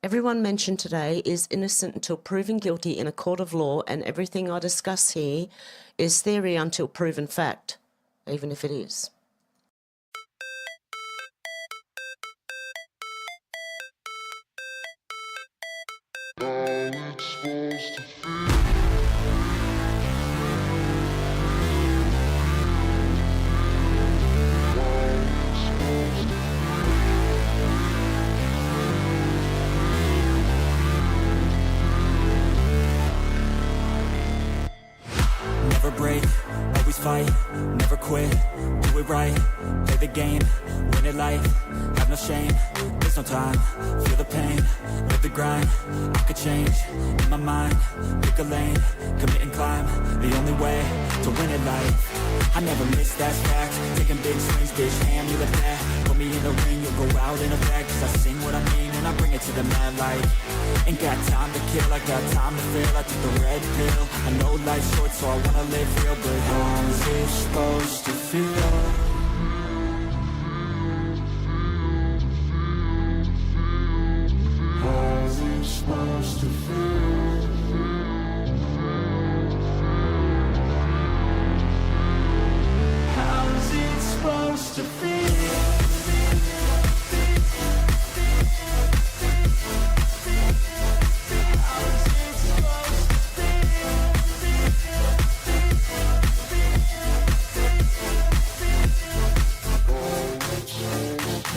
Everyone mentioned today is innocent until proven guilty in a court of law, and everything I discuss here is theory until proven fact, even if it is. Never break, always fight, never quit, do it right, play the game, win it life, have no shame, there's no time, feel the pain, live the grind, I could change, in my mind, pick a lane, commit and climb, the only way to win it life, I never miss, that's fact, taking big swings, bitch, hand me the bat, put me in the ring, you'll go out in a bag, cause I sing what I mean, and I bring it to the mad light, ain't got time to kill, I got time to feel, I took the red pill, I know life's short, so I wanna live real, but how's it supposed to feel? How's it supposed to feel? How's it supposed to feel?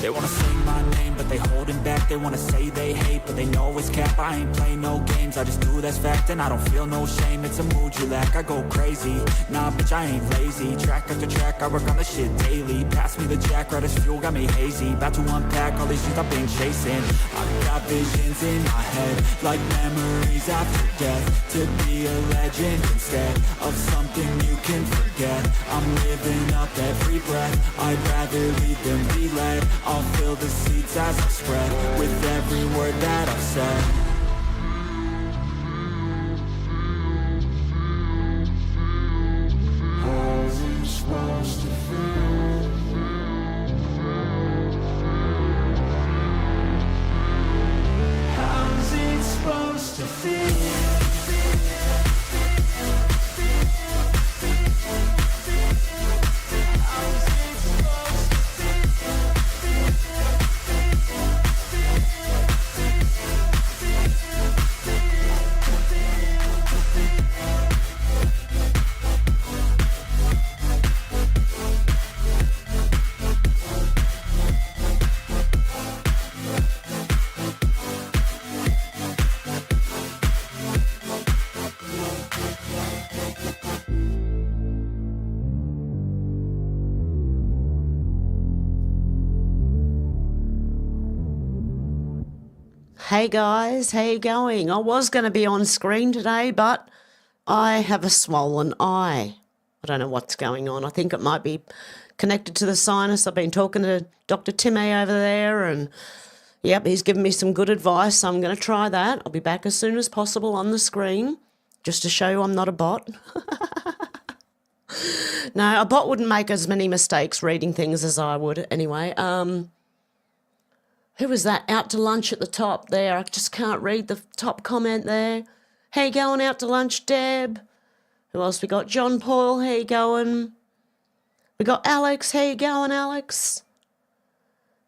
They wanna sing my name, but they holding back. They wanna say they hate, but they know it's cap. I ain't play no games, I just do that's fact. And I don't feel no shame, it's a mood you lack. I go crazy, nah bitch I ain't lazy. Track after track, I work on this shit daily. Pass me the jack, right as fuel, got me hazy. About to unpack all these things I've been chasing. I've got visions in my head, like memories after death. To be a legend instead of something you can forget. I'm living up every breath, I'd rather lead than be led. I'll fill the seats as I spread with every word that I've said. How's it supposed to feel? How's it supposed to feel? Hey guys, how you going? I was going to be on screen today, but I have a swollen eye. I don't know what's going on. I think it might be connected to the sinus. I've been talking to Dr. Timmy over there, and yep, he's given me some good advice, so I'm going to try that. I'll be back as soon as possible on the screen, just to show you I'm not a bot. No, a bot wouldn't make as many mistakes reading things as I would anyway. Who was that? Out to lunch at the top there. I just can't read the top comment there. How you going out to lunch, Deb? Who else we got? John Paul, how you going? We got Alex. How you going, Alex?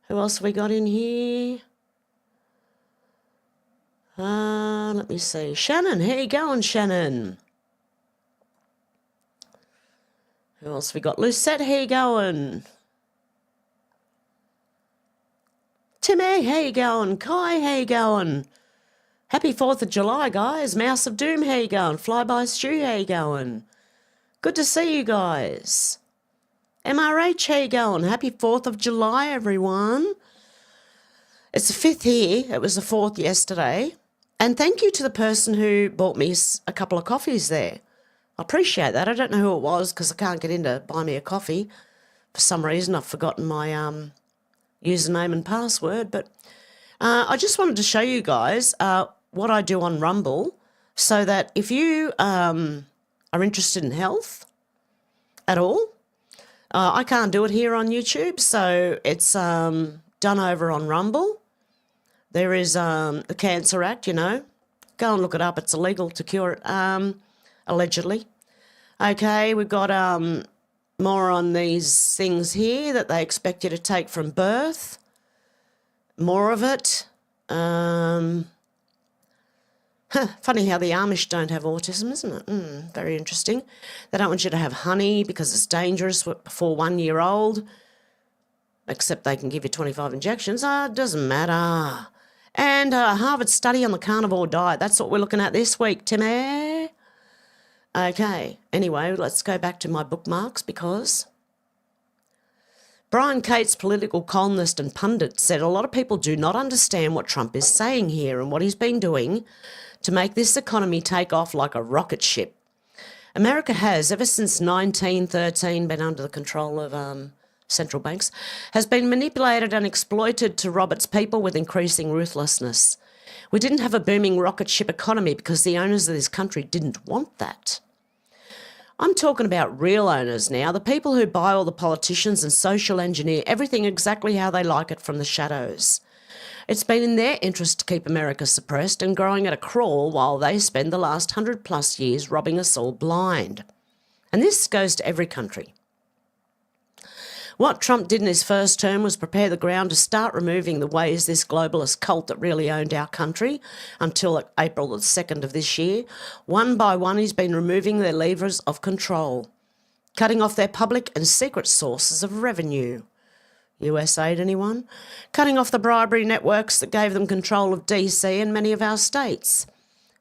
Who else we got in here? Let me see. Shannon, how you going, Shannon? Who else we got? Lucette, how you going? Timmy, how you going? Kai, how you going? Happy 4th of July, guys. Mouse of Doom, how you going? Flyby Stew, how you going? Good to see you guys. MRH, how you going? Happy 4th of July, everyone. It's the 5th here. It was the 4th yesterday. And thank you to the person who bought me a couple of coffees there. I appreciate that. I don't know who it was because I can't get in to buy me a coffee. For some reason, I've forgotten my username and password, but I just wanted to show you guys what I do on Rumble so that if you are interested in health at all, I can't do it here on YouTube, so it's done over on Rumble. There is the Cancer Act, you know. Go and look it up. It's illegal to cure it, allegedly. Okay, we've got more on these things here that they expect you to take from birth. More of it. Funny how the Amish don't have autism, isn't it? Very interesting. They don't want you to have honey because it's dangerous before 1 year old, except they can give you 25 injections. It doesn't matter. And a Harvard study on the carnivore diet. That's what we're looking at this week, Timmy. Okay, anyway, let's go back to my bookmarks because Brian Cates, political columnist and pundit, said a lot of people do not understand what Trump is saying here and what he's been doing to make this economy take off like a rocket ship. America has, ever since 1913, been under the control of central banks, has been manipulated and exploited to rob its people with increasing ruthlessness. We didn't have a booming rocket ship economy because the owners of this country didn't want that. I'm talking about real owners now, the people who buy all the politicians and social engineer everything exactly how they like it from the shadows. It's been in their interest to keep America suppressed and growing at a crawl while they spend the last 100+ years robbing us all blind. And this goes to every country. What Trump did in his first term was prepare the ground to start removing the ways this globalist cult that really owned our country until April the 2nd of this year. One by one, he's been removing their levers of control, cutting off their public and secret sources of revenue. US aid, anyone? Cutting off the bribery networks that gave them control of DC and many of our states.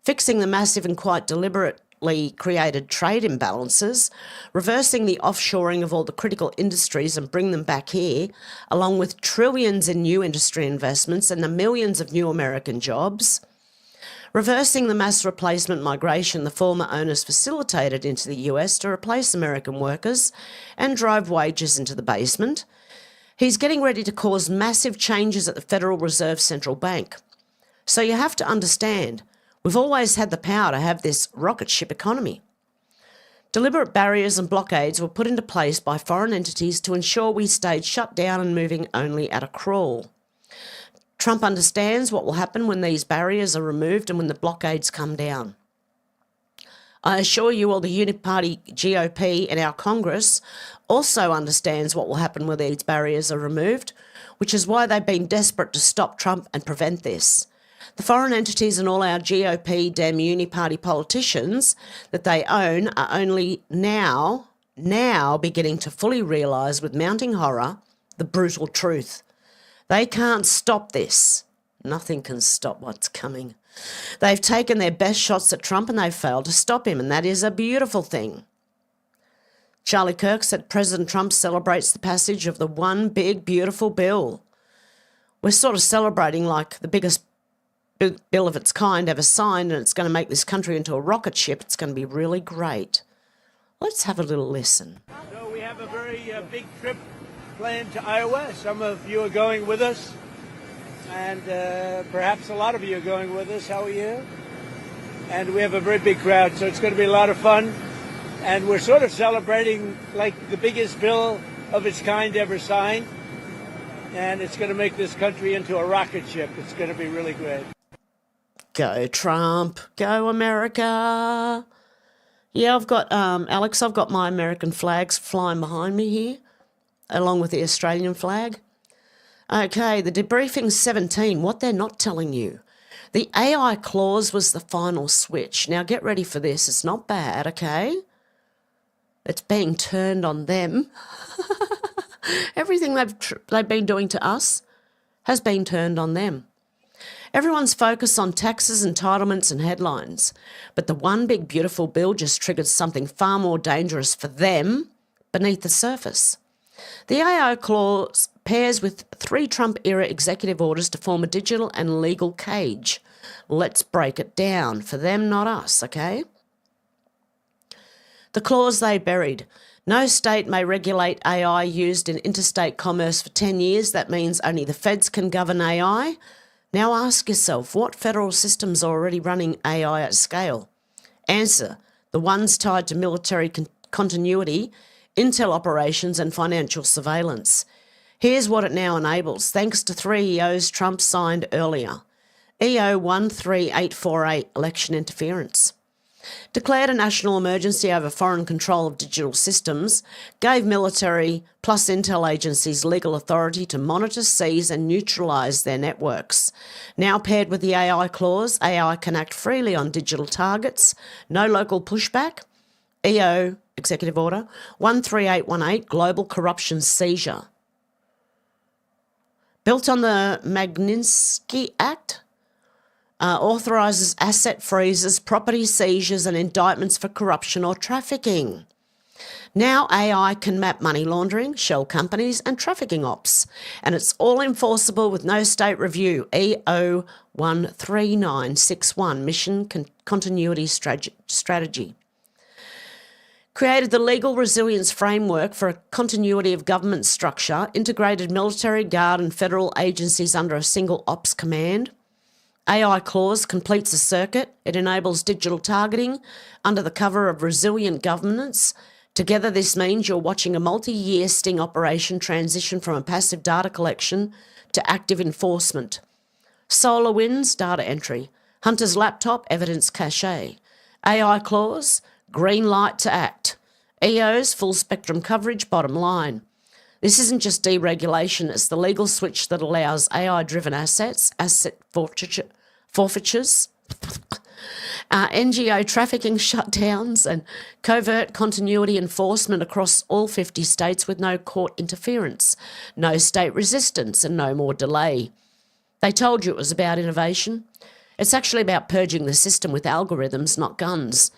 Fixing the massive and quite deliberately created trade imbalances, reversing the offshoring of all the critical industries and bring them back here, along with trillions in new industry investments and the millions of new American jobs, reversing the mass replacement migration the former owners facilitated into the US to replace American workers and drive wages into the basement. He's getting ready to cause massive changes at the Federal Reserve Central Bank. So you have to understand, we've always had the power to have this rocket ship economy. Deliberate barriers and blockades were put into place by foreign entities to ensure we stayed shut down and moving only at a crawl. Trump understands what will happen when these barriers are removed and when the blockades come down. I assure you all the uniparty GOP in our Congress also understands what will happen when these barriers are removed, which is why they've been desperate to stop Trump and prevent this. The foreign entities and all our GOP damn uniparty politicians that they own are only now beginning to fully realise with mounting horror the brutal truth. They can't stop this. Nothing can stop what's coming. They've taken their best shots at Trump and they've failed to stop him, and that is a beautiful thing. Charlie Kirk said President Trump celebrates the passage of the one big, beautiful bill. We're sort of celebrating like the biggest bill of its kind ever signed, and it's going to make this country into a rocket ship. It's going to be really great. Let's have a little listen. So we have a very big trip planned to Iowa. Some of you are going with us, and perhaps a lot of you are going with us. How are you? And we have a very big crowd, so it's going to be a lot of fun. And we're sort of celebrating like the biggest bill of its kind ever signed. And it's going to make this country into a rocket ship. It's going to be really great. Go Trump, go America. Yeah, I've got, Alex, I've got my American flags flying behind me here, along with the Australian flag. Okay, the debriefing 17, what they're not telling you. The AI clause was the final switch. Now get ready for this. It's not bad, okay? It's being turned on them. Everything they've been doing to us has been turned on them. Everyone's focused on taxes, entitlements and headlines, but the one big beautiful bill just triggered something far more dangerous for them beneath the surface. The AI clause pairs with 3 Trump-era executive orders to form a digital and legal cage. Let's break it down. For them, not us, okay? The clause they buried. No state may regulate AI used in interstate commerce for 10 years. That means only the feds can govern AI. Now ask yourself, what federal systems are already running AI at scale? Answer, the ones tied to military continuity, intel operations and financial surveillance. Here's what it now enables, thanks to 3 EOs Trump signed earlier. EO 13848, election interference. Declared a national emergency over foreign control of digital systems, gave military plus intel agencies legal authority to monitor, seize and neutralise their networks. Now paired with the AI clause, AI can act freely on digital targets, no local pushback. EO, Executive Order, 13818, Global Corruption Seizure. Built on the Magnitsky Act, authorises asset freezes, property seizures and indictments for corruption or trafficking. Now AI can map money laundering, shell companies and trafficking ops, and it's all enforceable with no state review. EO 13961, Mission Continuity Strategy. Created the legal resilience framework for a continuity of government structure, integrated military, guard and federal agencies under a single ops command. AI clause completes a circuit. It enables digital targeting under the cover of resilient governance. Together, this means you're watching a multi-year sting operation transition from a passive data collection to active enforcement. SolarWinds, data entry. Hunter's laptop, evidence cache. AI clause, green light to act. EO's full spectrum coverage, bottom line. This isn't just deregulation, it's the legal switch that allows AI-driven assets, asset forfeitures, NGO trafficking shutdowns and covert continuity enforcement across all 50 states with no court interference, no state resistance and no more delay. They told you it was about innovation. It's actually about purging the system with algorithms, not guns.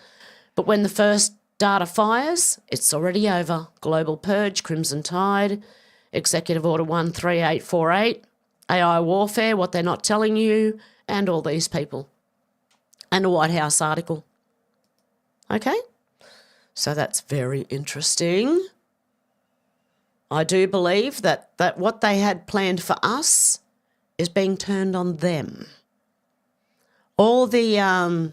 But when the first data fires, it's already over. Global purge, Crimson Tide, Executive Order 13848, AI warfare, what they're not telling you, and all these people. And a White House article. Okay? So that's very interesting. I do believe that what they had planned for us is being turned on them. All the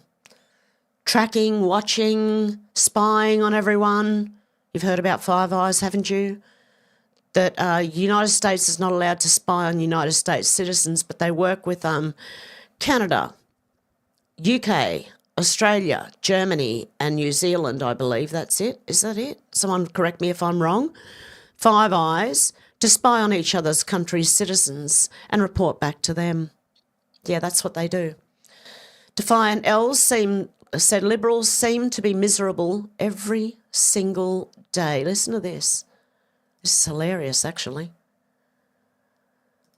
tracking, watching, spying on everyone. You've heard about Five Eyes, haven't you? That United States is not allowed to spy on United States citizens, but they work with Canada, UK, Australia, Germany and New Zealand, I believe. That's it. Is that it? Someone correct me if I'm wrong. Five Eyes, to spy on each other's country's citizens and report back to them. Yeah, that's what they do. Defiant L's said Liberals seem to be miserable every single day. Listen to this. This is hilarious, actually.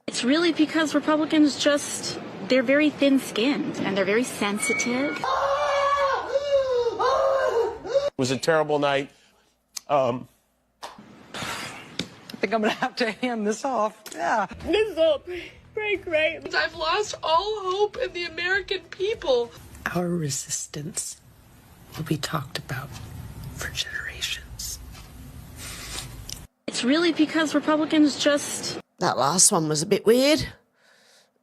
It's really because Republicans just, they're very thin-skinned and they're very sensitive. It was a terrible night. I think I'm going to have to hand this off. Yeah. This is all great. I've lost all hope in the American people. Our resistance will be talked about for generations. It's really because Republicans just... That last one was a bit weird.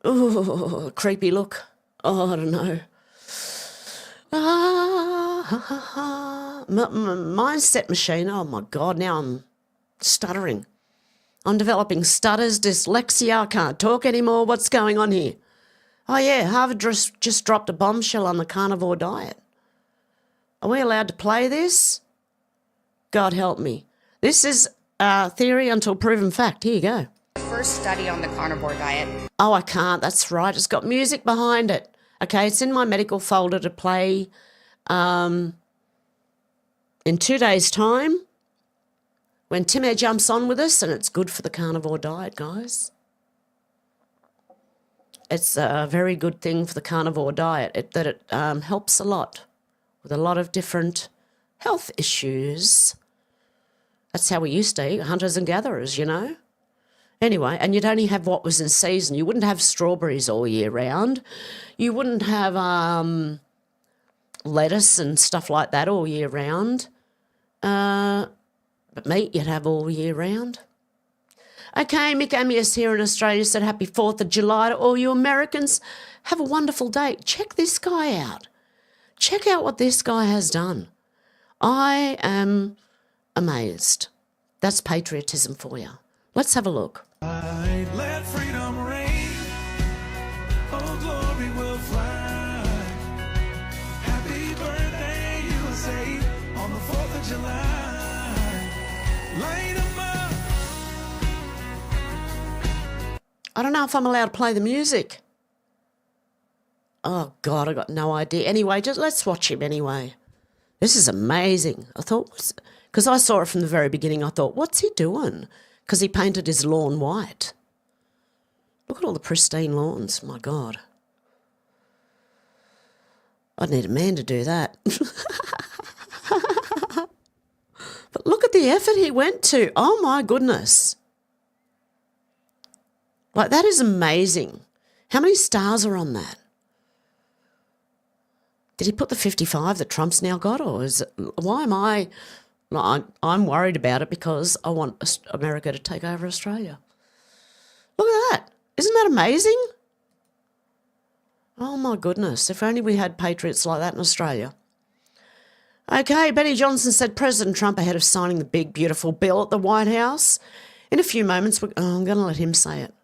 Ooh, creepy look. Oh, I don't know. Mindset machine. Oh, my God, now I'm stuttering. I'm developing stutters, dyslexia. I can't talk anymore. What's going on here? Oh, yeah, Harvard just dropped a bombshell on the carnivore diet. Are we allowed to play this? God help me. This is theory until proven fact. Here you go. First study on the carnivore diet. Oh, I can't. That's right. It's got music behind it. Okay, it's in my medical folder to play in 2 days' time when Timmy jumps on with us, and it's good for the carnivore diet, guys. It's a very good thing for the carnivore diet, it helps a lot with a lot of different health issues. That's how we used to eat, hunters and gatherers, you know. Anyway, and you'd only have what was in season. You wouldn't have strawberries all year round. You wouldn't have lettuce and stuff like that all year round. But meat you'd have all year round. Okay, Mick Amias here in Australia said happy 4th of July to all you Americans. Have a wonderful day. Check this guy out. Check out what this guy has done. I am amazed. That's patriotism for you. Let's have a look. Let freedom reign. Oh, glory will fly. Happy birthday, USA, on the 4th of July. Light 'em up. I don't know if I'm allowed to play the music. Oh, God, I got no idea. Anyway, just let's watch him anyway. This is amazing. I thought, because I saw it from the very beginning, I thought, what's he doing? Because he painted his lawn white. Look at all the pristine lawns. My God. I'd need a man to do that. But look at the effort he went to. Oh, my goodness. Like, that is amazing. How many stars are on that? Did he put the 55 that Trump's now got, or is it, why am I... I'm worried about it because I want America to take over Australia. Look at that. Isn't that amazing? Oh, my goodness. If only we had patriots like that in Australia. Okay, Benny Johnson said President Trump ahead of signing the big, beautiful bill at the White House. In a few moments, I'm going to let him say it.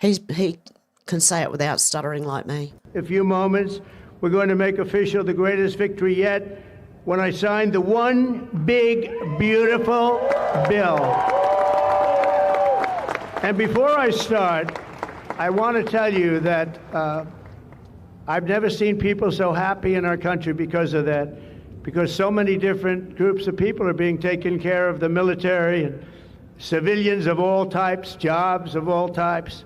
He can say it without stuttering like me. In a few moments, we're going to make official the greatest victory yet when I sign the one big, beautiful bill. And before I start, I want to tell you that I've never seen people so happy in our country because of that, because so many different groups of people are being taken care of, the military and civilians of all types, jobs of all types.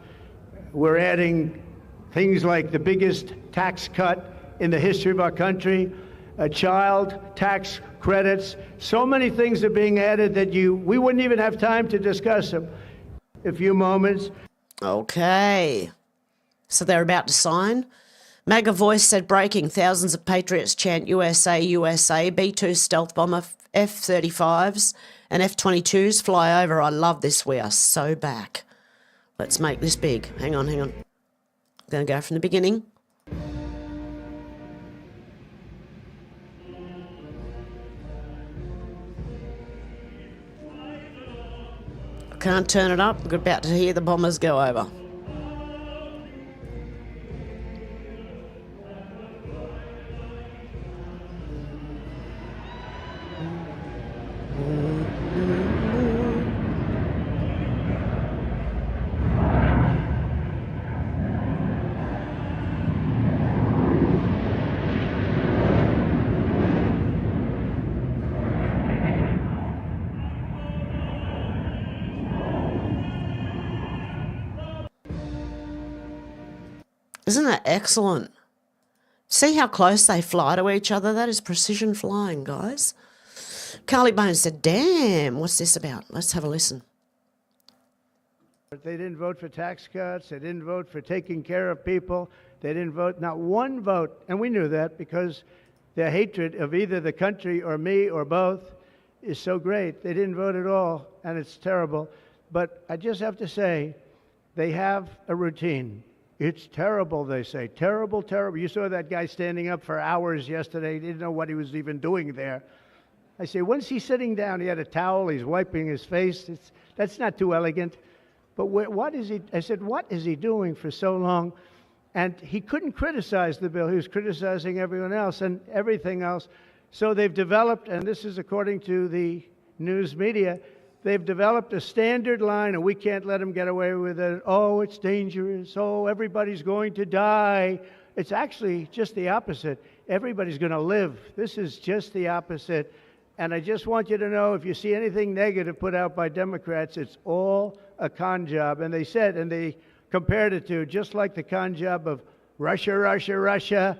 We're adding things like the biggest tax cut in the history of our country, child tax credits. So many things are being added that we wouldn't even have time to discuss them. In a few moments. Okay. So they're about to sign. MAGA Voice said breaking. Thousands of patriots chant USA, USA. B-2 stealth bomber, F-35s and F-22s fly over. I love this. We are so back. Let's make this big. Hang on. I'm going to go from the beginning. Can't turn it up. We're about to hear the bombers go over. Isn't that excellent? See how close they fly to each other? That is precision flying, guys. Carly Bones said, damn, what's this about? Let's have a listen. They didn't vote for tax cuts. They didn't vote for taking care of people. They didn't vote, not one vote. And we knew that because their hatred of either the country or me or both is so great. They didn't vote at all, and it's terrible. But I just have to say, they have a routine. It's terrible, they say. Terrible, terrible. You saw that guy standing up for hours yesterday. He didn't know what he was even doing there. I say, when's he sitting down? He had a towel. He's wiping his face. That's not too elegant. But what is he? I said, what is he doing for so long? And he couldn't criticize the bill. He was criticizing everyone else and everything else. So they've developed, and this is according to the news media, they've developed a standard line, and we can't let them get away with it. Oh, it's dangerous. Oh, everybody's going to die. It's actually just the opposite. Everybody's going to live. This is just the opposite. And I just want you to know, if you see anything negative put out by Democrats, it's all a con job. And they said, and they compared it to just like the con job of Russia, Russia, Russia,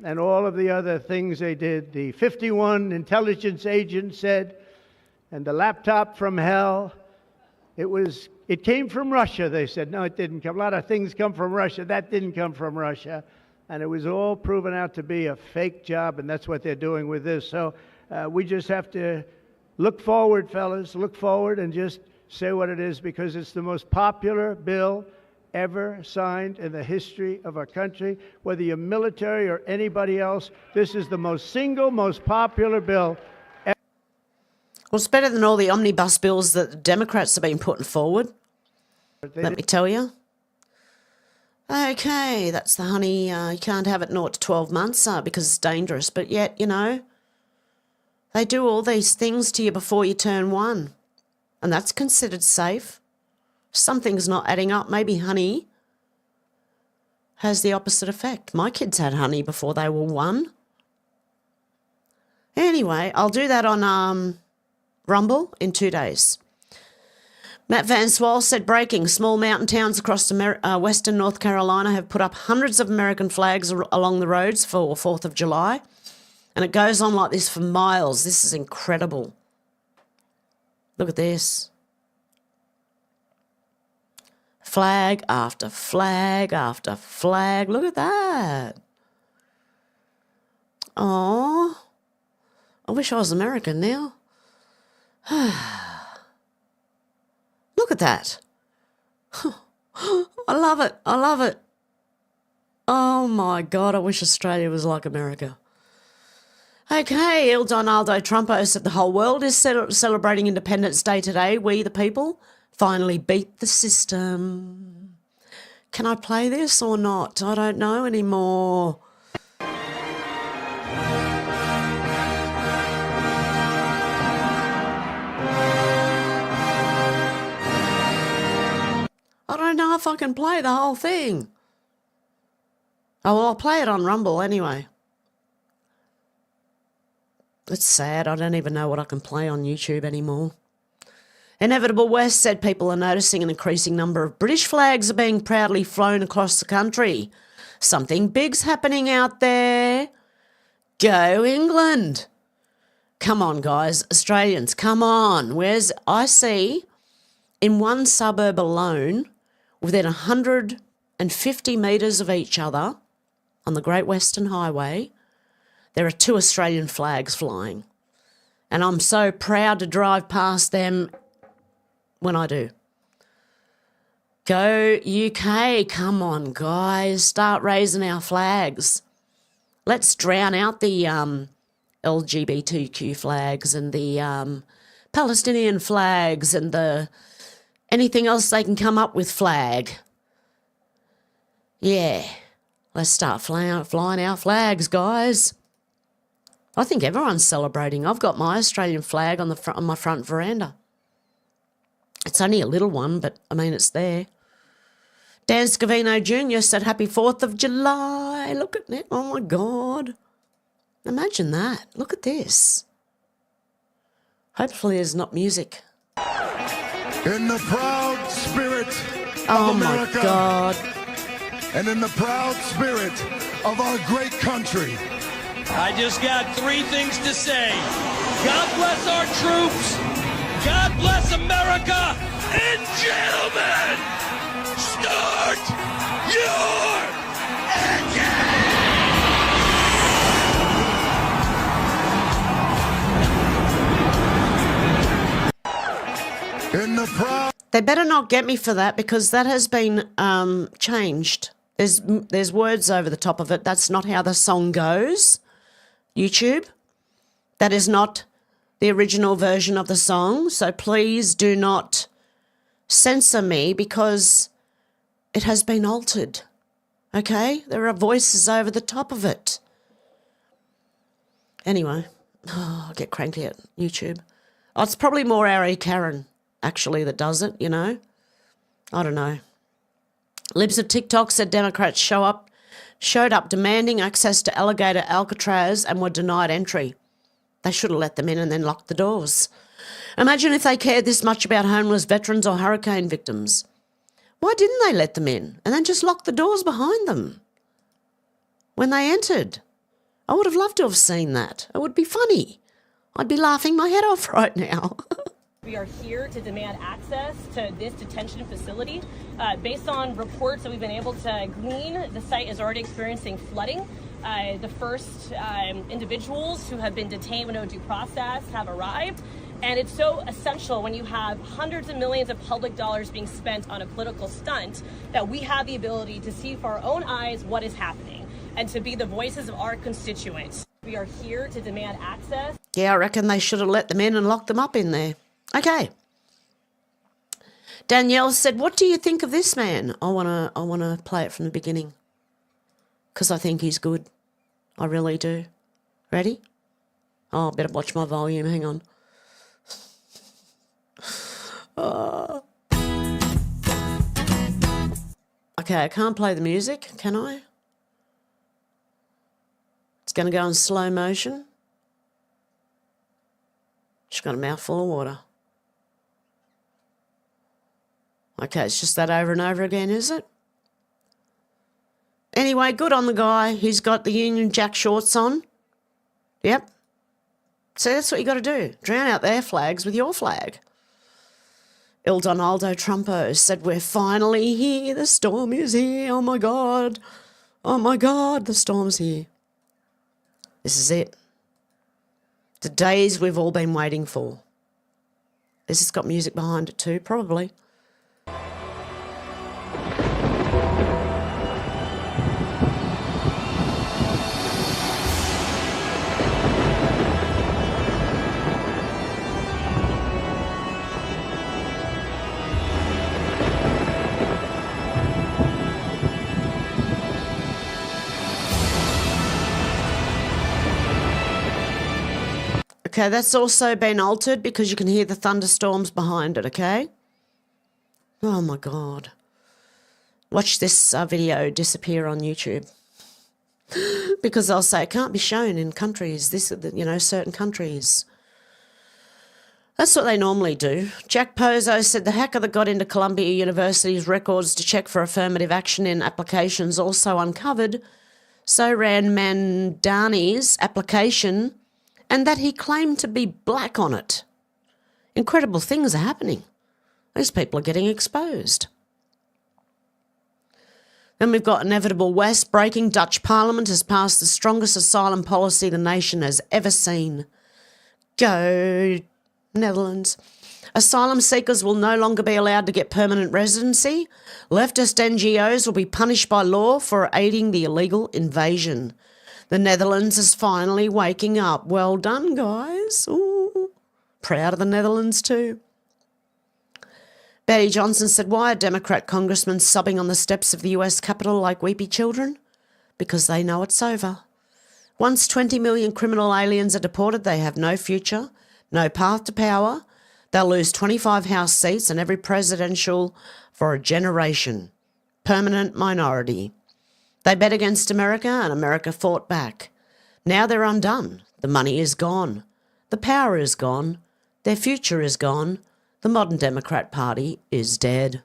and all of the other things they did. The 51 intelligence agents said, and the laptop from hell, it came from Russia, they said. No, it didn't come. A lot of things come from Russia. That didn't come from Russia. And it was all proven out to be a fake job, and that's what they're doing with this. So we just have to look forward, fellas, look forward and just say what it is, because it's the most popular bill ever signed in the history of our country. Whether you're military or anybody else, this is the most popular bill. Well, it's better than all the omnibus bills that the Democrats have been putting forward. let me tell you. Okay, that's the honey. You can't have it 0 to 12 months because it's dangerous. But yet, you know, they do all these things to you before you turn 1. And that's considered safe. Something's not adding up. Maybe honey has the opposite effect. My kids had honey before they were 1. Anyway, I'll do that on Rumble in 2 days. Matt Van Swall said, breaking, small mountain towns across western North Carolina have put up hundreds of American flags along the roads for 4th of July. And it goes on like this for miles. This is incredible. Look at this. Flag after flag after flag. Look at that. Oh, I wish I was American now. Look at that. I love it. I love it. Oh, my God. I wish Australia was like America. Okay, Il Donaldo Trumpo said the whole world is celebrating Independence Day today. We, the people, finally beat the system. Can I play this or not? I don't know anymore. I don't know if I can play the whole thing. Oh, well, I'll play it on Rumble anyway. It's sad. I don't even know what I can play on YouTube anymore. Inevitable West said people are noticing an increasing number of British flags are being proudly flown across the country. Something big's happening out there. Go England. Come on, guys. Australians, come on. I see in one suburb alone, within 150 metres of each other on the Great Western Highway, there are 2 Australian flags flying. And I'm so proud to drive past them when I do. Go UK. Come on, guys. Start raising our flags. Let's drown out the LGBTQ flags and the Palestinian flags and the anything else they can come up with flag. Yeah. Let's start flying our flags, guys. I think everyone's celebrating. I've got my Australian flag on my front veranda. It's only a little one, but, I mean, it's there. Dan Scavino Jr. said, Happy 4th of July. Look at that. Oh, my God. Imagine that. Look at this. Hopefully there's not music. In the proud spirit of America, my God. And in the proud spirit of our great country, I just got 3 things to say. God bless our troops. God bless America. And gentlemen, start your engine. In the proud... They better not get me for that because that has been changed. There's words over the top of it. That's not how the song goes. YouTube. That is not the original version of the song. So please do not censor me because it has been altered. Okay? There are voices over the top of it. Anyway. I'll get cranky at YouTube. Oh, it's probably more Ari Karen, actually, that does it, you know. I don't know. Libs of TikTok said Democrats showed up demanding access to alligator Alcatraz and were denied entry. They should have let them in and then locked the doors. Imagine if they cared this much about homeless veterans or hurricane victims. Why didn't they let them in and then just lock the doors behind them when they entered? I would have loved to have seen that. It would be funny. I'd be laughing my head off right now. We are here to demand access to this detention facility. Based on reports that we've been able to glean, the site is already experiencing flooding. The first individuals who have been detained with no due process have arrived. And it's so essential when you have hundreds of millions of public dollars being spent on a political stunt that we have the ability to see for our own eyes what is happening and to be the voices of our constituents. We are here to demand access. Yeah, I reckon they should have let them in and locked them up in there. Okay. Danielle said, what do you think of this man? I wanna play it from the beginning because I think he's good. I really do. Ready? Oh, I better watch my volume. Hang on. Okay, I can't play the music, can I? It's going to go in slow motion. She's got a mouthful of water. Okay, it's just that over and over again, is it? Anyway, good on the guy. He's got the Union Jack shorts on. Yep. So that's what you got to do. Drown out their flags with your flag. Il Donaldo Trumpo said, we're finally here. The storm is here. Oh, my God. Oh, my God, the storm's here. This is it. The days we've all been waiting for. This has got music behind it too, probably. Okay, that's also been altered because you can hear the thunderstorms behind it, okay? Oh, my God. Watch this video disappear on YouTube. Because they'll say it can't be shown in countries, certain countries. That's what they normally do. Jack Pozo said the hacker that got into Columbia University's records to check for affirmative action in applications also uncovered Soran Mandani's application and that he claimed to be black on it. Incredible things are happening. These people are getting exposed. Then we've got Inevitable West breaking. Dutch Parliament has passed the strongest asylum policy the nation has ever seen. Go Netherlands. Asylum seekers will no longer be allowed to get permanent residency. Leftist NGOs will be punished by law for aiding the illegal invasion. The Netherlands is finally waking up. Well done, guys. Ooh, proud of the Netherlands too. Betty Johnson said, why are Democrat congressmen sobbing on the steps of the US Capitol like weepy children? Because they know it's over. Once 20 million criminal aliens are deported, they have no future, no path to power. They'll lose 25 House seats and every presidential for a generation. Permanent minority. They bet against America and America fought back. Now they're undone. The money is gone. The power is gone. Their future is gone. The modern Democrat Party is dead.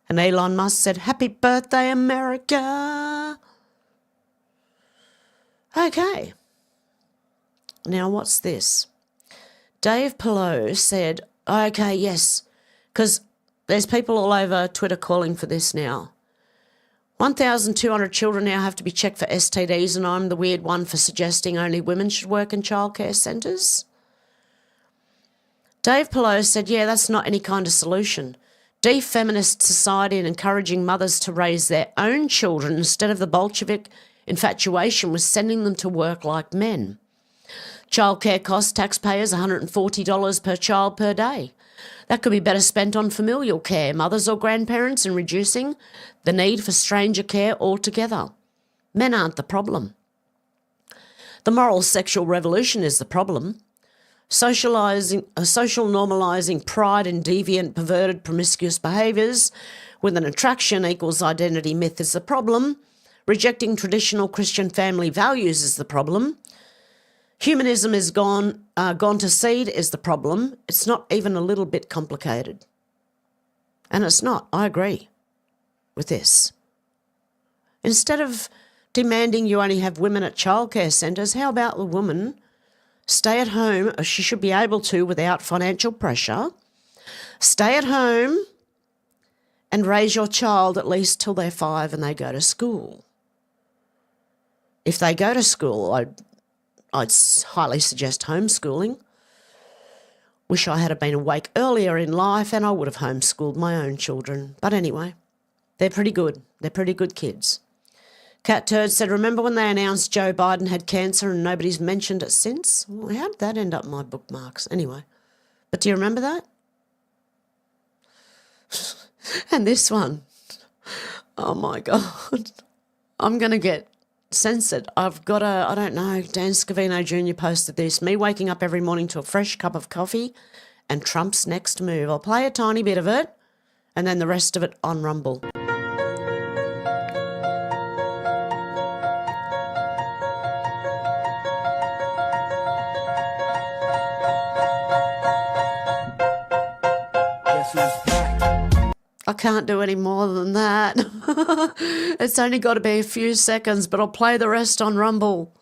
And Elon Musk said, happy birthday, America. Okay. Now what's this? Dave Pelot said, okay, yes, because there's people all over Twitter calling for this now. 1,200 children now have to be checked for STDs, and I'm the weird one for suggesting only women should work in childcare centres. Dave Pelot said, yeah, that's not any kind of solution. De-feminist society and encouraging mothers to raise their own children instead of the Bolshevik infatuation with sending them to work like men. Childcare costs taxpayers $140 per child per day. That could be better spent on familial care, mothers or grandparents, and reducing the need for stranger care altogether. Men aren't the problem. The moral sexual revolution is the problem. Social normalising pride in deviant, perverted, promiscuous behaviours with an attraction equals identity myth is the problem. Rejecting traditional Christian family values is the problem. Humanism is gone to seed is the problem. It's not even a little bit complicated. And it's not. I agree with this. Instead of demanding you only have women at childcare centres, how about the woman stay at home, or she should be able to without financial pressure, stay at home and raise your child at least till they're 5 and they go to school. If they go to school, I'd highly suggest homeschooling. Wish I had been awake earlier in life and I would have homeschooled my own children. But anyway, they're pretty good. They're pretty good kids. Cat Turd said, remember when they announced Joe Biden had cancer and nobody's mentioned it since? Well, how did that end up in my bookmarks? Anyway, but do you remember that? And this one, oh my God, I'm going to get censored. I've got I don't know, Dan Scavino Jr. posted this, me waking up every morning to a fresh cup of coffee and Trump's next move. I'll play a tiny bit of it and then the rest of it on Rumble. I can't do any more than that. It's only got to be a few seconds, but I'll play the rest on Rumble.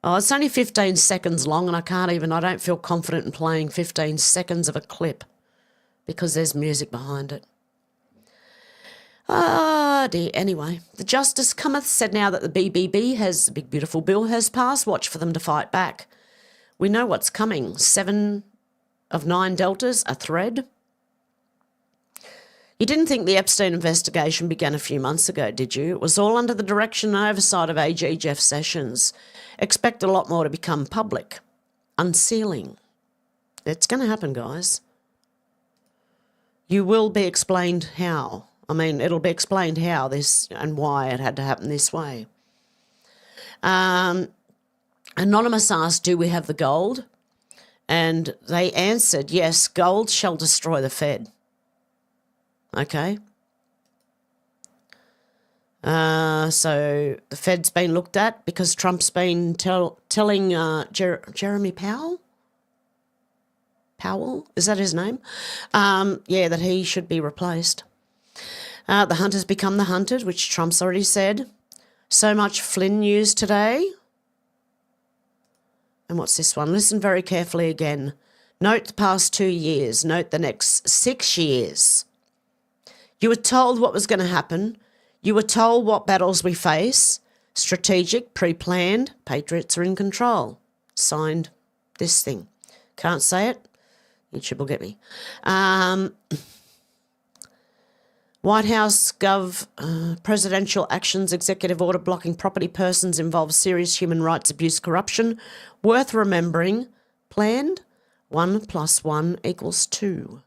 Oh, it's only 15 seconds long and I don't feel confident in playing 15 seconds of a clip because there's music behind it. Ah, dear. Anyway, the Justice cometh said now that the BBB the big beautiful bill has passed. Watch for them to fight back. We know what's coming. 7 of 9 deltas, a thread. You didn't think the Epstein investigation began a few months ago, did you? It was all under the direction and oversight of AG Jeff Sessions. Expect a lot more to become public. Unsealing. It's going to happen, guys. You will be explained how. I mean, it'll be explained how this and why it had to happen this way. Anonymous asked, do we have the gold? And they answered, yes, gold shall destroy the Fed. Okay. So the Fed's been looked at because Trump's been telling Jeremy Powell? Powell? Is that his name? Yeah, that he should be replaced. The hunters become the hunted, which Trump's already said. So much Flynn news today. And what's this one? Listen very carefully again. Note the past 2 years. Note the next 6 years. You were told what was going to happen. You were told what battles we face. Strategic, pre-planned. Patriots are in control. Signed this thing. Can't say it. YouTube will get me. White House presidential actions, executive order blocking property persons involves serious human rights abuse, corruption. Worth remembering. Planned. 1 + 1 = 2.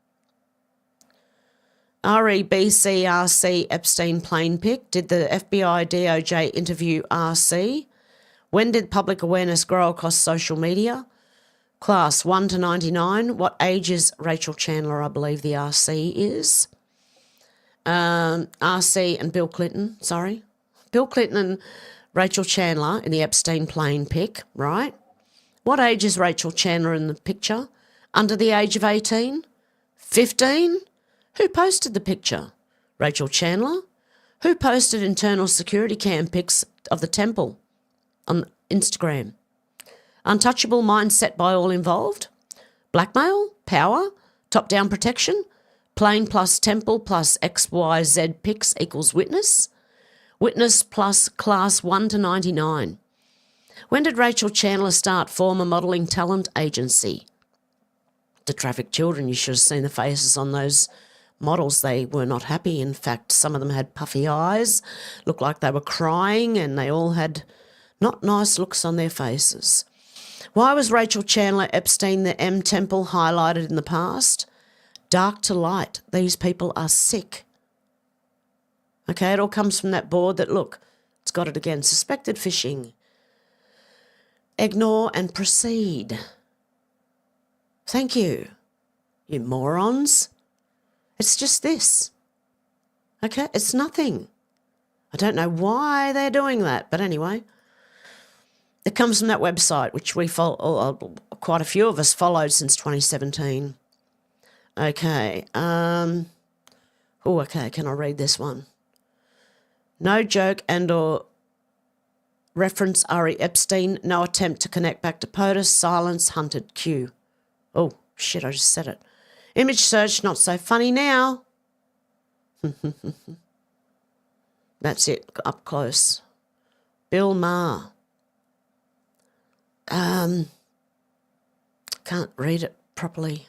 REBCRC Epstein plane pic. Did the FBI DOJ interview RC? When did public awareness grow across social media? Class 1 to 99. What age is Rachel Chandler? I believe the RC is. RC and Bill Clinton, sorry. Bill Clinton and Rachel Chandler in the Epstein plane pic, right? What age is Rachel Chandler in the picture? Under the age of 18? 15? Who posted the picture? Rachel Chandler? Who posted internal security cam pics of the temple on Instagram? Untouchable mindset by all involved? Blackmail? Power? Top-down protection? Plane plus temple plus XYZ pics = witness? Witness plus class 1 to 99. When did Rachel Chandler start former modelling talent agency? To traffic children, you should have seen the faces on those models. They were not happy. In fact, some of them had puffy eyes, looked like they were crying, and they all had not nice looks on their faces. Why was Rachel Chandler Epstein the M Temple highlighted in the past? Dark to light. These people are sick. Okay, it all comes from that board that, look, it's got it again. Suspected phishing. Ignore and proceed. Thank you, you morons. It's just this. Okay, it's nothing. I don't know why they're doing that, but anyway. It comes from that website, which we follow, quite a few of us followed since 2017. Okay. Okay, can I read this one? No joke and or reference Ari Epstein. No attempt to connect back to POTUS. Silence hunted Q. Oh, shit, I just said it. Image search, not so funny now. That's it, up close. Bill Maher. Can't read it properly.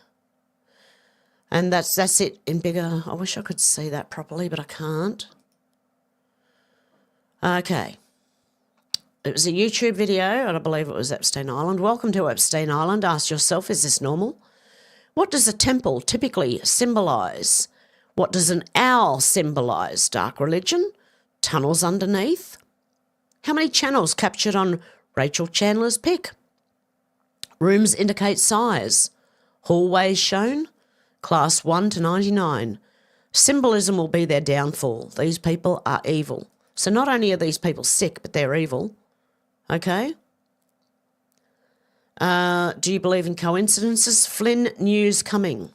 And that's it in bigger. I wish I could see that properly, but I can't. Okay. It was a YouTube video, and I believe it was Epstein Island. Welcome to Epstein Island. Ask yourself, is this normal? What does a temple typically symbolise? What does an owl symbolise? Dark religion? Tunnels underneath? How many channels captured on Rachel Chandler's pic? Rooms indicate size. Hallways shown? Class 1 to 99. Symbolism will be their downfall. These people are evil. So not only are these people sick, but they're evil. Okay? Do you believe in coincidences? Flynn news coming.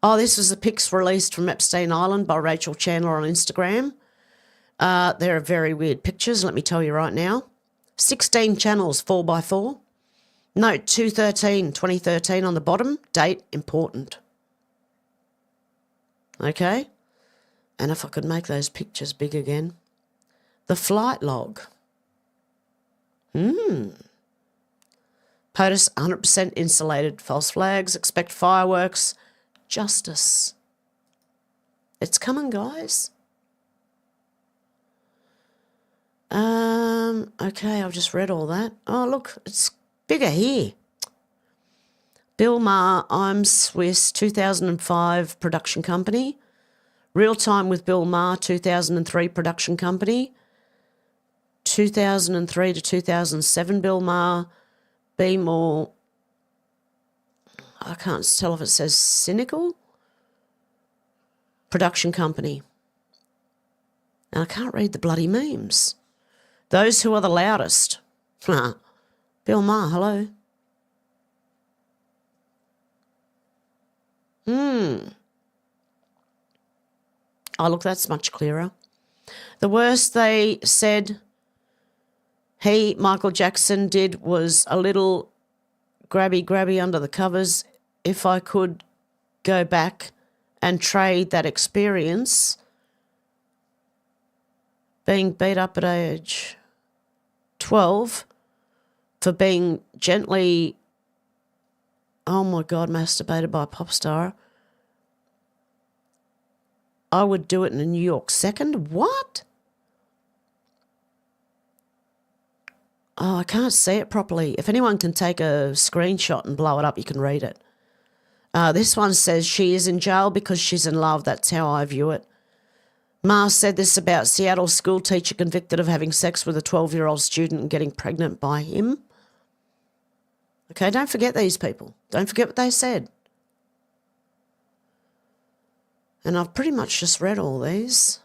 Oh, this was the pics released from Epstein Island by Rachel Chandler on Instagram. They're very weird pictures, let me tell you right now. 16 channels, 4x4. Note 2/13/2013 on the bottom. Date important. Okay? And if I could make those pictures big again. The flight log. POTUS 100% insulated. False flags. Expect fireworks. Justice. It's coming, guys. Okay, I've just read all that. Oh, look, it's bigger here. Bill Maher, I'm Swiss, 2005 production company. Real Time with Bill Maher, 2003 production company. 2003 to 2007 Bill Maher. Be more, I can't tell if it says cynical. Production company. Now, I can't read the bloody memes. Those who are the loudest. Bill Maher, hello. Oh, look, that's much clearer. The worst they said Michael Jackson, did was a little grabby under the covers. If I could go back and trade that experience, being beat up at age 12 for being gently, oh my God, masturbated by a pop star, I would do it in a New York second. What? Oh, I can't see it properly. If anyone can take a screenshot and blow it up, you can read it. This one says she is in jail because she's in love. That's how I view it. Maher said this about Seattle school teacher convicted of having sex with a 12-year-old student and getting pregnant by him. Okay, don't forget these people. Don't forget what they said. And I've pretty much just read all these.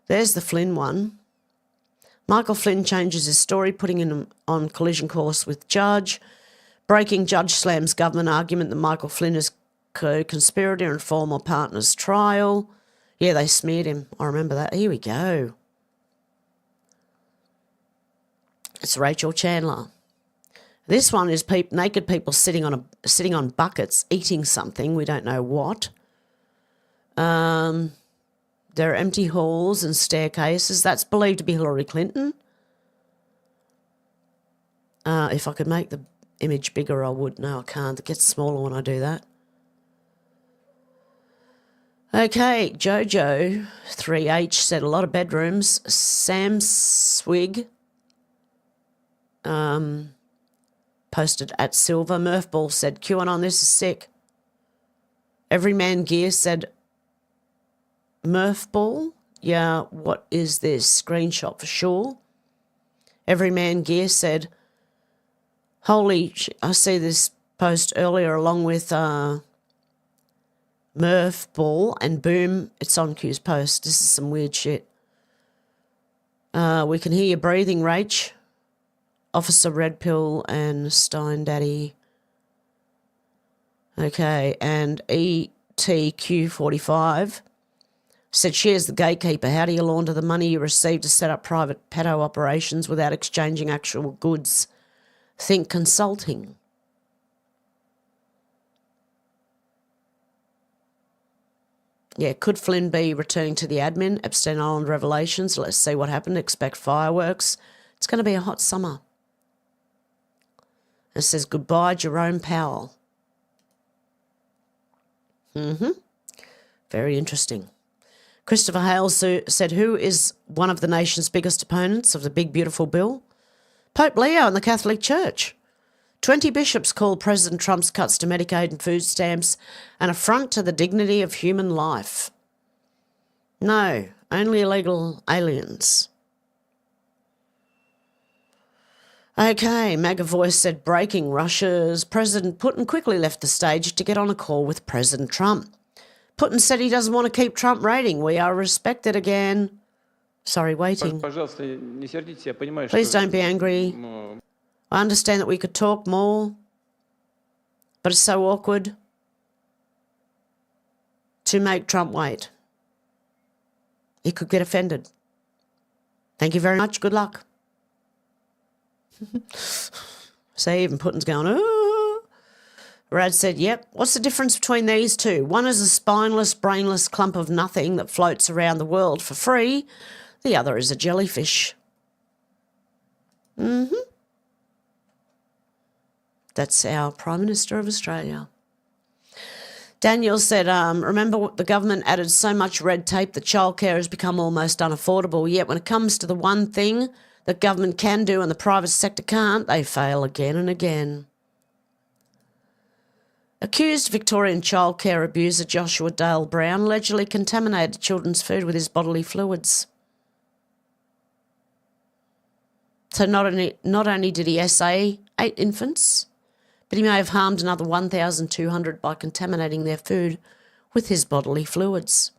There's the Flynn one. Michael Flynn changes his story, putting him on collision course with judge. Breaking judge slams government argument that Michael Flynn is co-conspirator and former partner's trial. Yeah, they smeared him. I remember that. Here we go. It's Rachel Chandler. This one is naked people sitting on buckets, eating something. We don't know what. There are empty halls and staircases. That's believed to be Hillary Clinton. If I could make the image bigger, I would. No, I can't. It gets smaller when I do that. Okay, Jojo 3H said a lot of bedrooms. Sam Swig posted at Silver. Murphball said QAnon, this is sick. Everyman Gear said Murphball. Yeah, what is this? Screenshot for sure. Everyman Gear said, holy, I see this post earlier along with Murphball and boom, it's on Q's post. This is some weird shit. We can hear you breathing, Rach. Officer Red Pill and Stein Daddy. Okay, and ETQ45 said she is the gatekeeper. How do you launder the money you receive to set up private pedo operations without exchanging actual goods? Think consulting. Yeah, could Flynn be returning to the admin? Epstein Island revelations. Let's see what happened. Expect fireworks. It's going to be a hot summer. It says goodbye, Jerome Powell. Very interesting. Christopher Hale said, who is one of the nation's biggest opponents of the big, beautiful bill? Pope Leo and the Catholic Church. 20 bishops call President Trump's cuts to Medicaid and food stamps an affront to the dignity of human life. No, only illegal aliens. Okay, MAGA Voice said breaking Russia's President Putin quickly left the stage to get on a call with President Trump. Putin said he doesn't want to keep Trump rating. We are respected again. Sorry, waiting. Please don't be angry. I understand that we could talk more, but it's so awkward to make Trump wait. He could get offended. Thank you very much. Good luck. See, even Putin's going, oh. Rad said, yep. What's the difference between these two? One is a spineless, brainless clump of nothing that floats around the world for free. The other is a jellyfish. That's our Prime Minister of Australia. Daniel said, remember the government added so much red tape that childcare has become almost unaffordable, yet when it comes to the one thing that government can do and the private sector can't, they fail again and again. Accused Victorian childcare abuser Joshua Dale Brown allegedly contaminated children's food with his bodily fluids. So not only did he essay 8 infants, but he may have harmed another 1,200 by contaminating their food with his bodily fluids.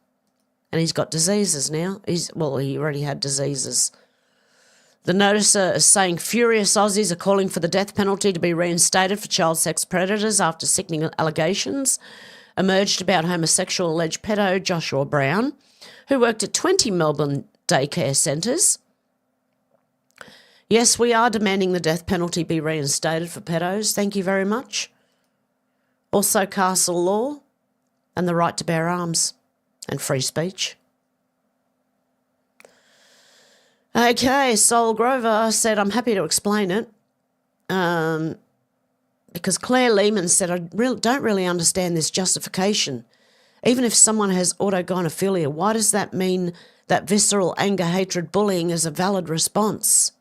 And he's got diseases now. He already had diseases. The noticer is saying furious Aussies are calling for the death penalty to be reinstated for child sex predators after sickening allegations emerged about homosexual alleged pedo Joshua Brown, who worked at 20 Melbourne daycare centres. Yes, we are demanding the death penalty be reinstated for pedos. Thank you very much. Also castle law and the right to bear arms and free speech. Okay, Sol Grover said, I'm happy to explain it. Because Claire Lehman said, I don't really understand this justification. Even if someone has autogynephilia, why does that mean that visceral anger, hatred, bullying is a valid response?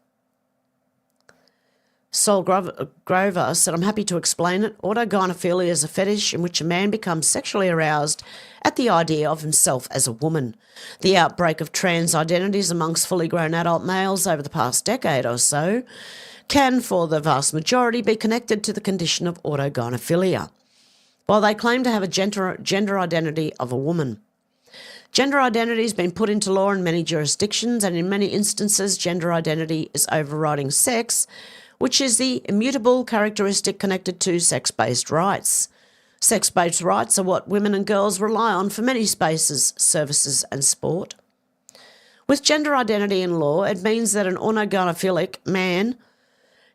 Sol Grover said, I'm happy to explain it. Autogynephilia is a fetish in which a man becomes sexually aroused at the idea of himself as a woman. The outbreak of trans identities amongst fully grown adult males over the past decade or so can, for the vast majority, be connected to the condition of autogynephilia, while they claim to have a gender identity of a woman. Gender identity has been put into law in many jurisdictions, and in many instances, gender identity is overriding sex, which is the immutable characteristic connected to sex-based rights. Sex-based rights are what women and girls rely on for many spaces, services and sport. With gender identity in law, it means that an autogynephilic man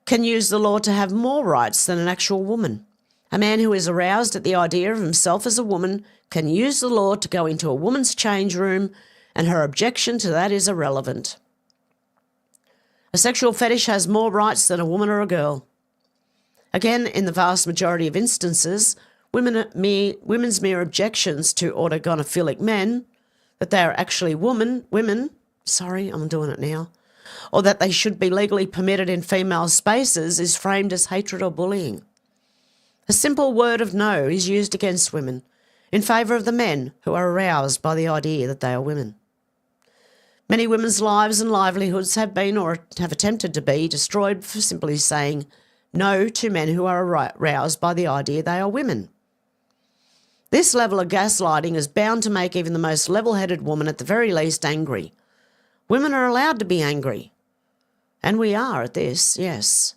can use the law to have more rights than an actual woman. A man who is aroused at the idea of himself as a woman can use the law to go into a woman's change room, and her objection to that is irrelevant. A sexual fetish has more rights than a woman or a girl. Again, in the vast majority of instances, women's mere objections to autogynephilic men, that they are actually women, I'm doing it now, or that they should be legally permitted in female spaces is framed as hatred or bullying. A simple word of no is used against women in favour of the men who are aroused by the idea that they are women. Many women's lives and livelihoods have been, or have attempted to be, destroyed for simply saying no to men who are aroused by the idea they are women. This level of gaslighting is bound to make even the most level-headed woman at the very least angry. Women are allowed to be angry. And we are at this, yes.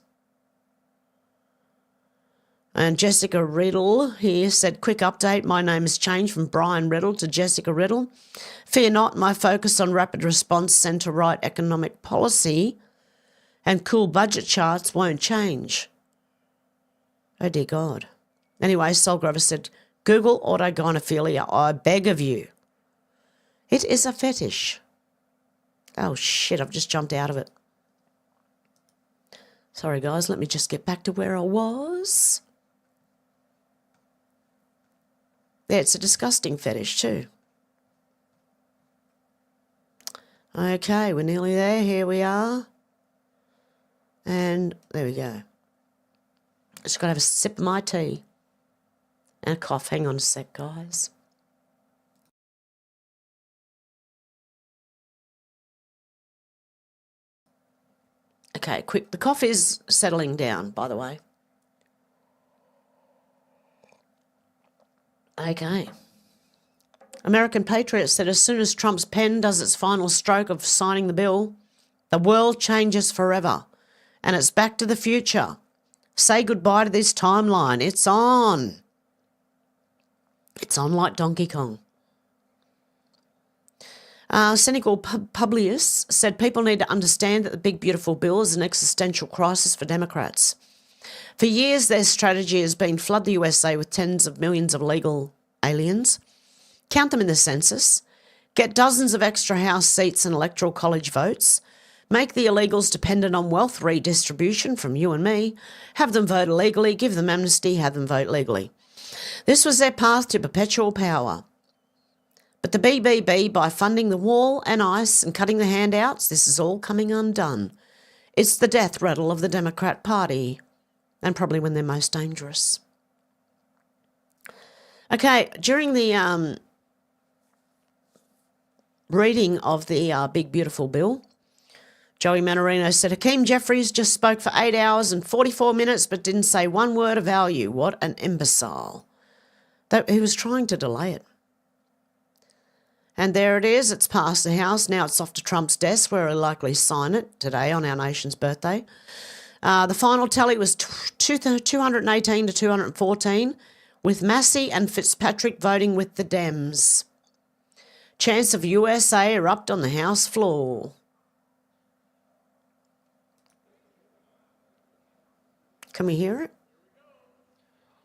And Jessica Riddle here said, quick update, my name has changed from Brian Riddle to Jessica Riddle. Fear not, my focus on rapid response centre-right economic policy and cool budget charts won't change. Oh dear God. Anyway, Sol Grover said, Google autogynephilia, I beg of you. It is a fetish. Oh shit, I've just jumped out of it. Sorry guys, let me just get back to where I was. Yeah, it's a disgusting fetish too. Okay, we're nearly there. Here we are. And there we go. Just got to have a sip of my tea. And a cough. Hang on a sec, guys. Okay, quick. The cough is settling down, by the way. Okay. American Patriots said as soon as Trump's pen does its final stroke of signing the bill, the world changes forever. And it's back to the future. Say goodbye to this timeline. It's on. It's on like Donkey Kong. Cynical Publius said people need to understand that the big beautiful bill is an existential crisis for Democrats. For years, their strategy has been flood the USA with tens of millions of illegal aliens, count them in the census, get dozens of extra House seats and electoral college votes, make the illegals dependent on wealth redistribution from you and me, have them vote illegally, give them amnesty, have them vote legally. This was their path to perpetual power. But the BBB, by funding the wall and ICE and cutting the handouts, this is all coming undone. It's the death rattle of the Democrat Party, and probably when they're most dangerous. Okay, during the reading of the Big Beautiful Bill, Joey Manorino said, Hakeem Jeffries just spoke for 8 hours and 44 minutes but didn't say one word of value. What an imbecile. He was trying to delay it. And there it is. It's passed the House. Now it's off to Trump's desk where he'll likely sign it today on our nation's birthday. The final tally was 218 to 214, with Massey and Fitzpatrick voting with the Dems. Chance of USA erupt on the House floor. Can we hear it?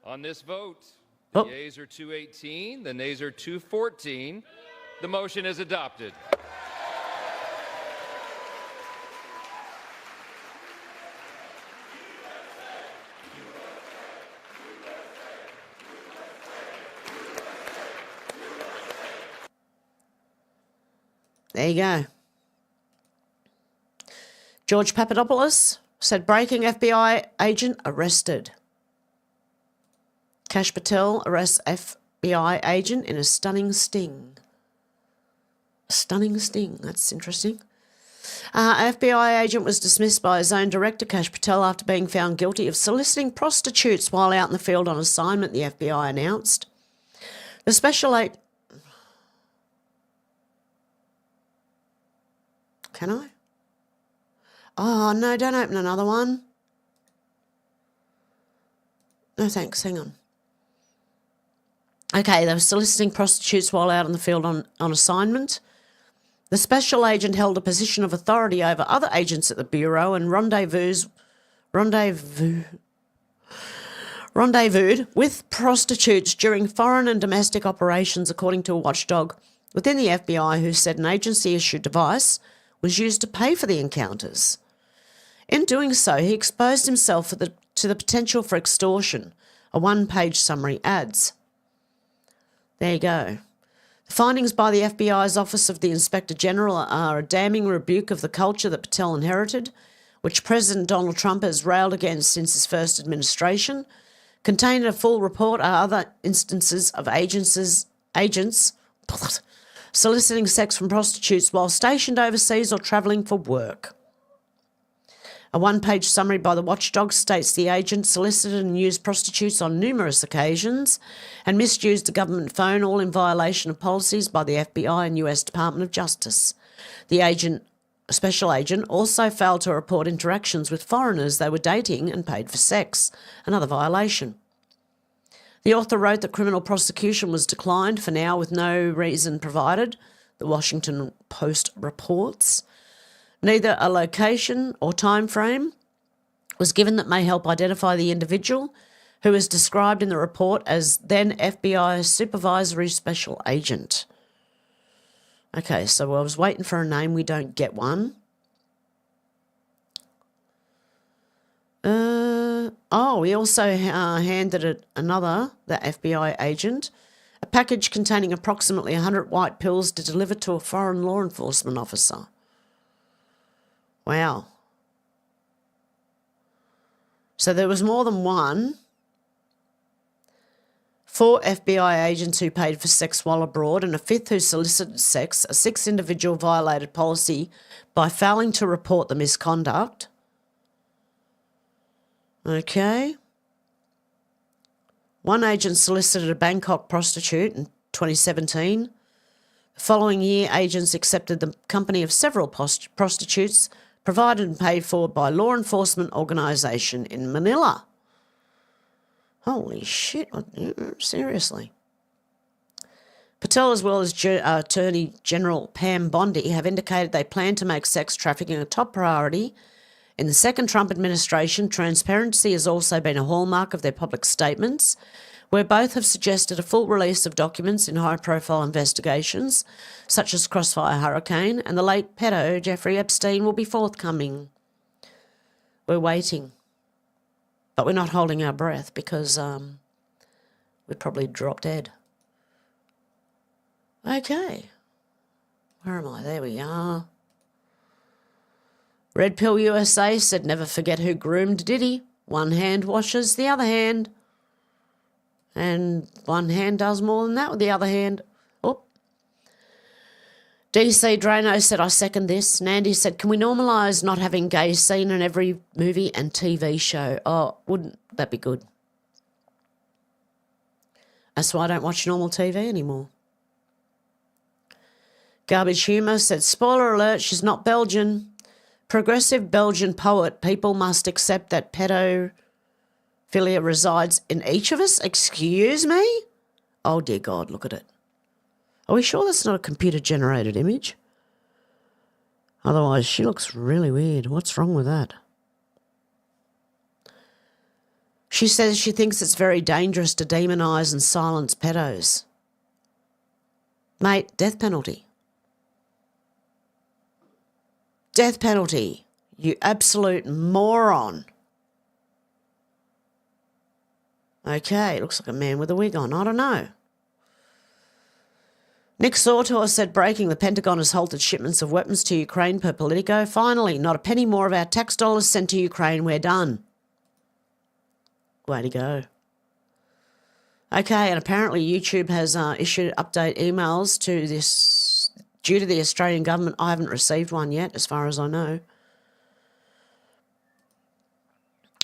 On this vote, the yeas are 218, the nays are 214. The motion is adopted. There you go. George Papadopoulos said breaking FBI agent arrested. Kash Patel arrests FBI agent in a stunning sting. A stunning sting, that's interesting. FBI agent was dismissed by his own director, Kash Patel, after being found guilty of soliciting prostitutes while out in the field on assignment, the FBI announced. The special agent... Can I? Oh, no, don't open another one. No, thanks, hang on. Okay, they were soliciting prostitutes while out in the field on assignment. The special agent held a position of authority over other agents at the Bureau and rendezvoused with prostitutes during foreign and domestic operations, according to a watchdog within the FBI who said an agency-issued device was used to pay for the encounters. In doing so, he exposed himself to the potential for extortion, a one-page summary adds. There you go. The findings by the FBI's Office of the Inspector General are a damning rebuke of the culture that Patel inherited, which President Donald Trump has railed against since his first administration. Contained in a full report are other instances of agents soliciting sex from prostitutes while stationed overseas or travelling for work. A one-page summary by the watchdog states the agent solicited and used prostitutes on numerous occasions and misused a government phone, all in violation of policies by the FBI and US Department of Justice. The special agent also failed to report interactions with foreigners they were dating and paid for sex, another violation. The author wrote that criminal prosecution was declined for now with no reason provided, the Washington Post reports. Neither a location or time frame was given that may help identify the individual, who is described in the report as then FBI Supervisory Special Agent. Okay, so I was waiting for a name. We don't get one. We also handed another, the FBI agent, a package containing approximately 100 white pills to deliver to a foreign law enforcement officer. Wow. So there was more than one. 4 FBI agents who paid for sex while abroad and a 5th who solicited sex. A 6th individual violated policy by failing to report the misconduct. Okay. 1 agent solicited a Bangkok prostitute in 2017. The following year, agents accepted the company of several prostitutes provided and paid for by law enforcement organisation in Manila. Holy shit, seriously. Patel, as well as Attorney General Pam Bondi, have indicated they plan to make sex trafficking a top priority. In the second Trump administration, transparency has also been a hallmark of their public statements, where both have suggested a full release of documents in high-profile investigations, such as Crossfire Hurricane, and the late pedo Jeffrey Epstein will be forthcoming. We're waiting. But we're not holding our breath because we'd probably drop dead. Okay. Where am I? There we are. Red Pill USA said never forget who groomed Diddy. One hand washes the other hand. And one hand does more than that with the other hand. Oh. DC Drano said, I second this. Nandy said, can we normalise not having gay scene in every movie and TV show? Oh, wouldn't that be good? That's why I don't watch normal TV anymore. Garbage Humour said, spoiler alert, she's not Belgian. Progressive Belgian poet, people must accept that pedophilia resides in each of us. Excuse me? Oh, dear God, look at it. Are we sure that's not a computer-generated image? Otherwise, she looks really weird. What's wrong with that? She says she thinks it's very dangerous to demonise and silence pedos. Mate, death penalty. Death penalty. You absolute moron. Okay, looks like a man with a wig on. I don't know. Nick Sautor said breaking the Pentagon has halted shipments of weapons to Ukraine per Politico. Finally, not a penny more of our tax dollars sent to Ukraine. We're done. Way to go. Okay, and apparently YouTube has issued update emails to this due to the Australian government. I haven't received one yet, as far as I know.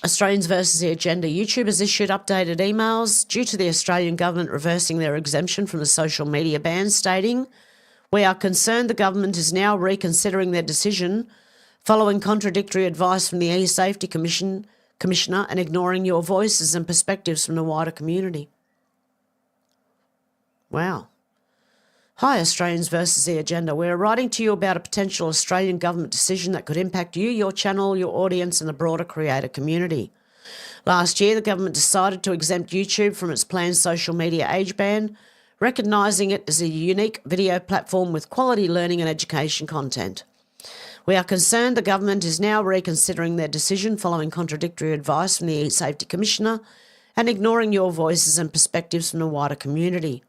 Australians versus the agenda. YouTube has issued updated emails due to the Australian government reversing their exemption from the social media ban, stating, we are concerned the government is now reconsidering their decision following contradictory advice from the E-Safety Commissioner and ignoring your voices and perspectives from the wider community. Wow. Hi, Australians versus the agenda. We're writing to you about a potential Australian government decision that could impact you, your channel, your audience and the broader creator community. Last year, the government decided to exempt YouTube from its planned social media age ban, recognising it as a unique video platform with quality learning and education content. We are concerned the government is now reconsidering their decision following contradictory advice from the E-Safety Commissioner and ignoring your voices and perspectives from the wider community.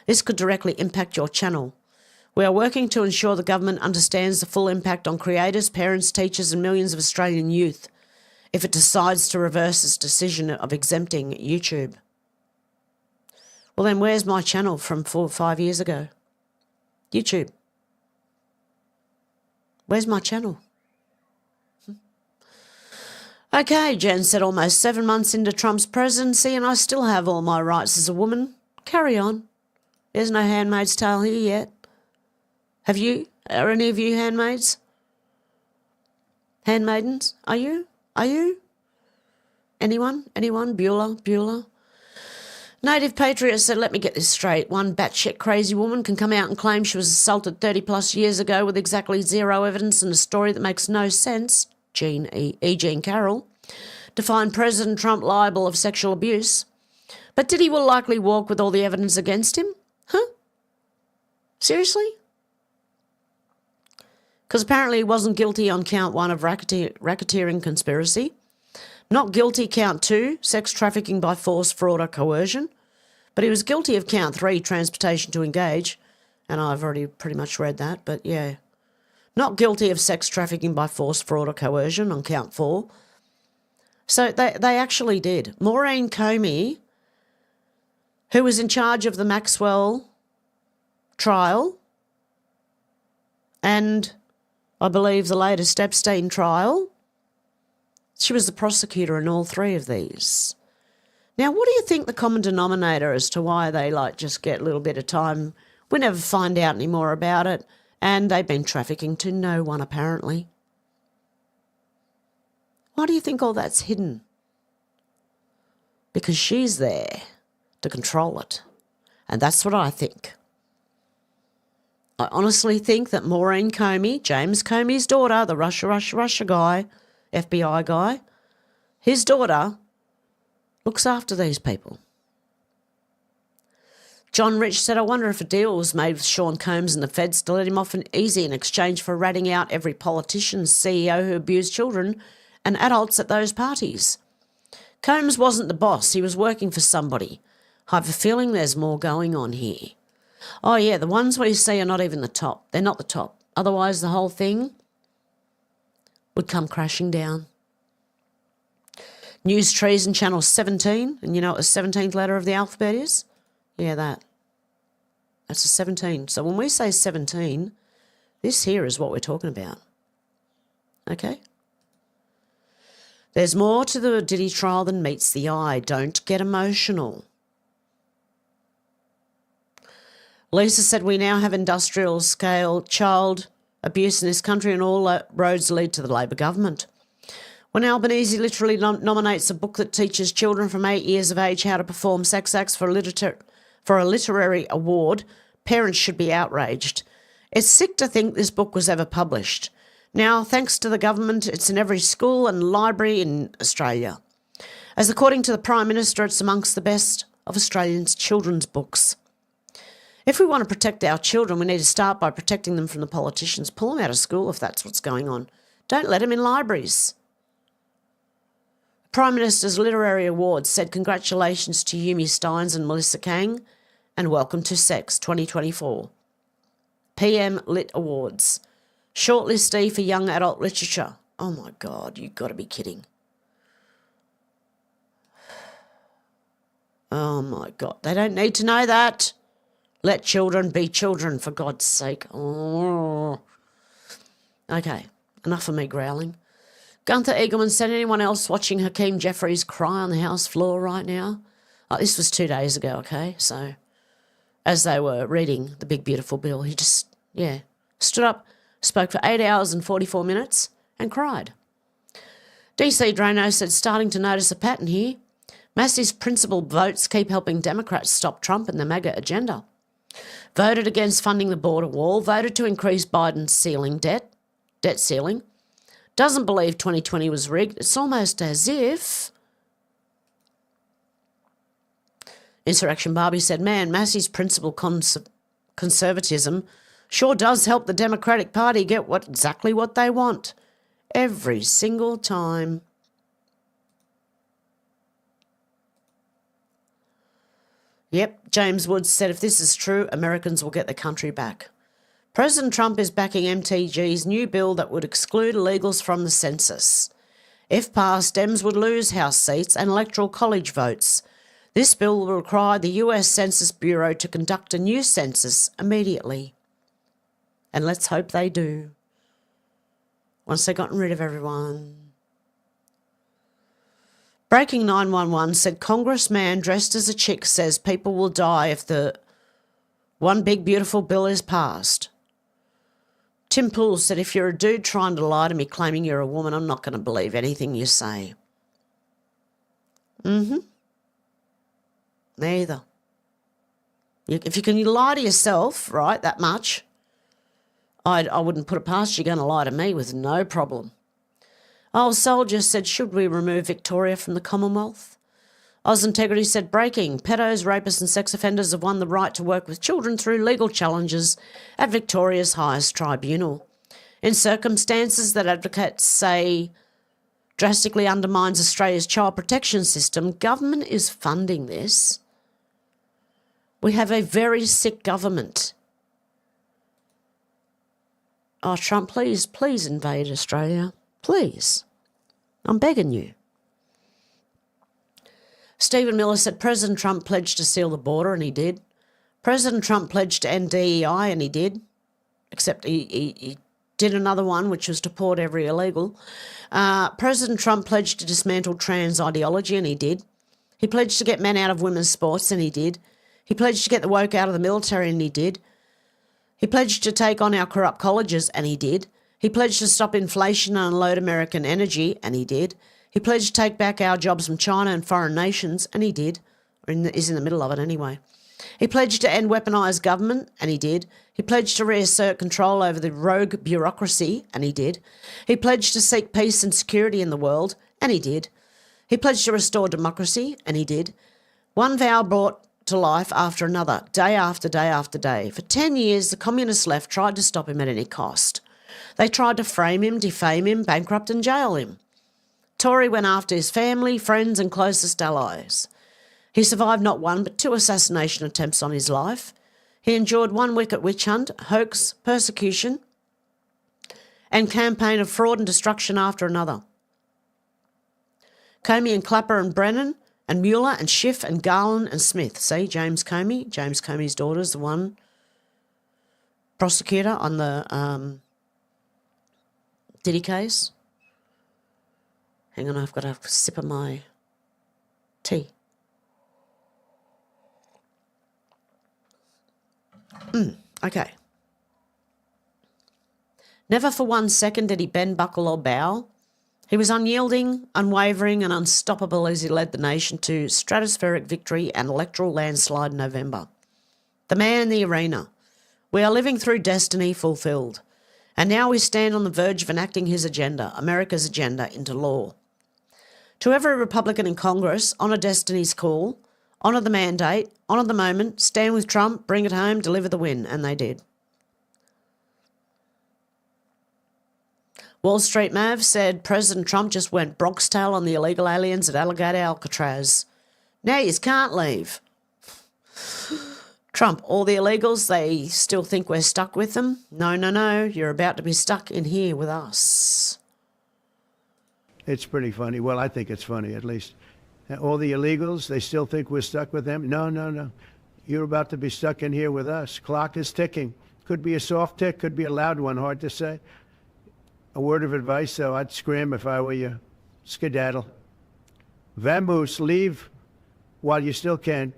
This could directly impact your channel. We are working to ensure the government understands the full impact on creators, parents, teachers and millions of Australian youth if it decides to reverse its decision of exempting YouTube. Well then, where's my channel from 4 or 5 years ago? YouTube. Where's my channel? Okay, Jen said almost 7 months into Trump's presidency and I still have all my rights as a woman. Carry on. There's no Handmaid's Tale here yet. Have you? Are any of you handmaids? Handmaidens? Are you? Are you? Anyone? Anyone? Beulah? Native Patriot said, let me get this straight. One batshit crazy woman can come out and claim she was assaulted 30 plus years ago with exactly zero evidence and a story that makes no sense, Jean Carroll, to find President Trump liable of sexual abuse. But Diddy will likely walk with all the evidence against him? Huh? Seriously? Because apparently he wasn't guilty on count 1 of racketeering conspiracy. Not guilty count 2, sex trafficking by force, fraud or coercion. But he was guilty of count 3, transportation to engage. And I've already pretty much read that, but yeah. Not guilty of sex trafficking by force, fraud or coercion on count 4. So they actually did. Maureen Comey, who was in charge of the Maxwell trial and I believe the latest Epstein trial, she was the prosecutor in all three of these. Now, what do you think the common denominator as to why they just get a little bit of time? We never find out any more about it, and they've been trafficking to no one apparently. Why do you think all that's hidden? Because she's there to control it. And that's what I think. I honestly think that Maureen Comey, James Comey's daughter, the Russia guy, FBI guy, his daughter looks after these people. John Rich said, I wonder if a deal was made with Sean Combs and the feds to let him off easy in exchange for ratting out every politician, CEO who abused children and adults at those parties. Combs wasn't the boss. He was working for somebody. I have a feeling there's more going on here. Oh, yeah, the ones we see are not even the top. They're not the top. Otherwise, the whole thing would come crashing down. News Treason Channel 17, and you know what the 17th letter of the alphabet is? Yeah, that. That's a 17. So when we say 17, this here is what we're talking about. Okay? There's more to the Diddy trial than meets the eye. Don't get emotional. Lisa said, we now have industrial-scale child abuse in this country and all roads lead to the Labor government. When Albanese literally nominates a book that teaches children from 8 years of age how to perform sex acts for a literary award, parents should be outraged. It's sick to think this book was ever published. Now, thanks to the government, it's in every school and library in Australia. As according to the Prime Minister, it's amongst the best of Australians' children's books. If we want to protect our children, we need to start by protecting them from the politicians. Pull them out of school if that's what's going on. Don't let them in libraries. Prime Minister's Literary Awards said congratulations to Yumi Steins and Melissa Kang and welcome to Sex 2024. PM Lit Awards. Shortlistee for Young Adult Literature. Oh my God, you've got to be kidding. Oh my God, they don't need to know that. Let children be children, for God's sake. Oh. Okay, enough of me growling. Gunther Eagleman said, anyone else watching Hakeem Jeffries cry on the House floor right now? Oh, this was 2 days ago, okay? So as they were reading the big, beautiful bill, he just, stood up, spoke for 8 hours and 44 minutes and cried. DC Drano said, starting to notice a pattern here. Massey's principled votes keep helping Democrats stop Trump and the MAGA agenda. Voted against funding the border wall, voted to increase Biden's debt ceiling, doesn't believe 2020 was rigged. It's almost as if... Insurrection Barbie said, man, Massey's principled conservatism sure does help the Democratic Party get exactly what they want. Every single time. Yep, James Woods said if this is true, Americans will get the country back. President Trump is backing MTG's new bill that would exclude illegals from the census. If passed, Dems would lose House seats and electoral college votes. This bill will require the US Census Bureau to conduct a new census immediately. And let's hope they do. Once they've gotten rid of everyone. Breaking 911 said congressman dressed as a chick says people will die if the one big beautiful bill is passed. Tim Poole said if you're a dude trying to lie to me claiming you're a woman, I'm not going to believe anything you say. Me either. If you can lie to yourself, right, that much, I wouldn't put it past you going to lie to me with no problem. Old Soldier said, should we remove Victoria from the Commonwealth? Oz Integrity said, breaking. Pedos, rapists and sex offenders have won the right to work with children through legal challenges at Victoria's highest tribunal. In circumstances that advocates say drastically undermines Australia's child protection system, government is funding this. We have a very sick government. Oh, Trump, please invade Australia. Please. I'm begging you. Stephen Miller said President Trump pledged to seal the border, and he did. President Trump pledged to end DEI, and he did. Except he did another one, which was to deport every illegal. President Trump pledged to dismantle trans ideology, and he did. He pledged to get men out of women's sports, and he did. He pledged to get the woke out of the military, and he did. He pledged to take on our corrupt colleges, and he did. He pledged to stop inflation and unload American energy, and he did. He pledged to take back our jobs from China and foreign nations, and he did. Or is in the middle of it anyway. He pledged to end weaponised government, and he did. He pledged to reassert control over the rogue bureaucracy, and he did. He pledged to seek peace and security in the world, and he did. He pledged to restore democracy, and he did. One vow brought to life after another, day after day after day. For 10 years, the communist left tried to stop him at any cost. They tried to frame him, defame him, bankrupt and jail him. Tory went after his family, friends and closest allies. He survived not one but 2 assassination attempts on his life. He endured 1 wicked witch hunt, hoax, persecution, and campaign of fraud and destruction after another. Comey and Clapper and Brennan and Mueller and Schiff and Garland and Smith. See, James Comey's daughter's the one prosecutor on the Diddy case. Hang on, I've got a sip of my tea. Okay. Never for 1 second did he bend, buckle or bow. He was unyielding, unwavering and unstoppable as he led the nation to stratospheric victory and electoral landslide in November. The man in the arena. We are living through destiny fulfilled. And now we stand on the verge of enacting his agenda, America's agenda, into law. To every Republican in Congress, honour destiny's call, honour the mandate, honour the moment, stand with Trump, bring it home, deliver the win. And they did. Wall Street Mav said President Trump just went Bronx tail on the illegal aliens at Alligator Alcatraz. Now you can't leave. Trump, all the illegals, they still think we're stuck with them? No, no, no, you're about to be stuck in here with us. It's pretty funny. Well, I think it's funny, at least. All the illegals, they still think we're stuck with them? No, no, no. You're about to be stuck in here with us. Clock is ticking. Could be a soft tick, could be a loud one, hard to say. A word of advice, though, I'd scram if I were you. Skedaddle. Vamoose, leave while you still can.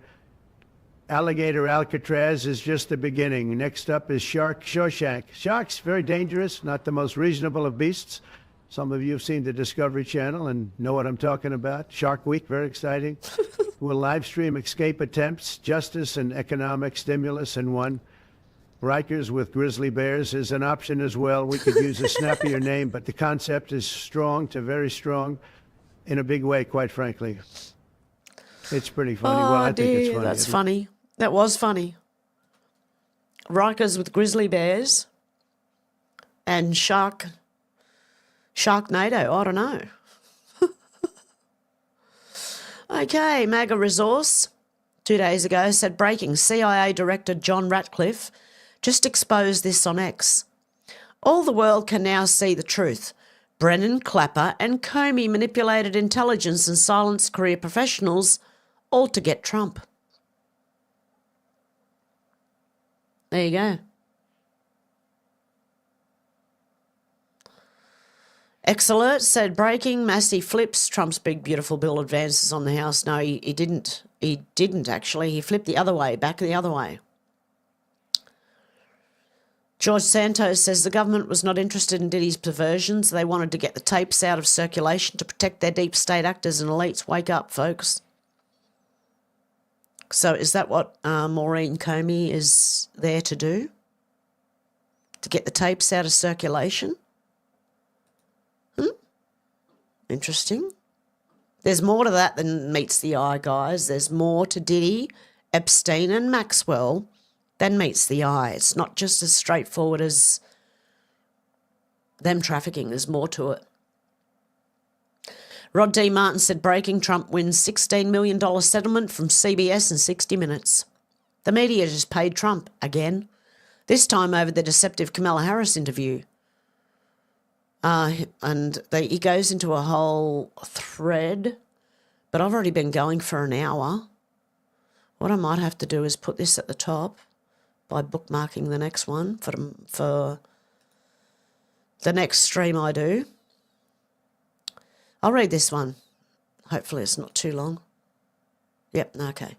Alligator Alcatraz is just the beginning. Next up is Shark Shawshank. Sharks, very dangerous, not the most reasonable of beasts. Some of you have seen the Discovery Channel and know what I'm talking about. Shark Week, very exciting. We'll live stream escape attempts, justice and economic stimulus in one. Rikers with grizzly bears is an option as well. We could use a snappier name, but the concept is strong to very strong in a big way, quite frankly. It's pretty funny. Oh, well, I think it's funny. That's funny. That was funny. Rikers with grizzly bears and Sharknado. I don't know. Okay, MAGA Resource 2 days ago said breaking CIA Director John Ratcliffe just exposed this on X. All the world can now see the truth. Brennan, Clapper and Comey manipulated intelligence and silenced career professionals, all to get Trump. There you go. X Alert said breaking, massive flips, Trump's big beautiful bill advances on the House. No, he didn't. He didn't actually. He flipped the other way, back the other way. George Santos says the government was not interested in Diddy's perversions. They wanted to get the tapes out of circulation to protect their deep state actors and elites. Wake up, folks. So is that what Maureen Comey is there to do? To get the tapes out of circulation? Interesting. There's more to that than meets the eye, guys. There's more to Diddy, Epstein and Maxwell than meets the eye. It's not just as straightforward as them trafficking. There's more to it. Rod D. Martin said breaking, Trump wins $16 million settlement from CBS in 60 Minutes. The media just paid Trump again, this time over the deceptive Kamala Harris interview. He goes into a whole thread But I've already been going for an hour. What I might have to do is put this at the top by bookmarking the next one for the next stream I do. I'll read this one. Hopefully it's not too long. Yep, okay.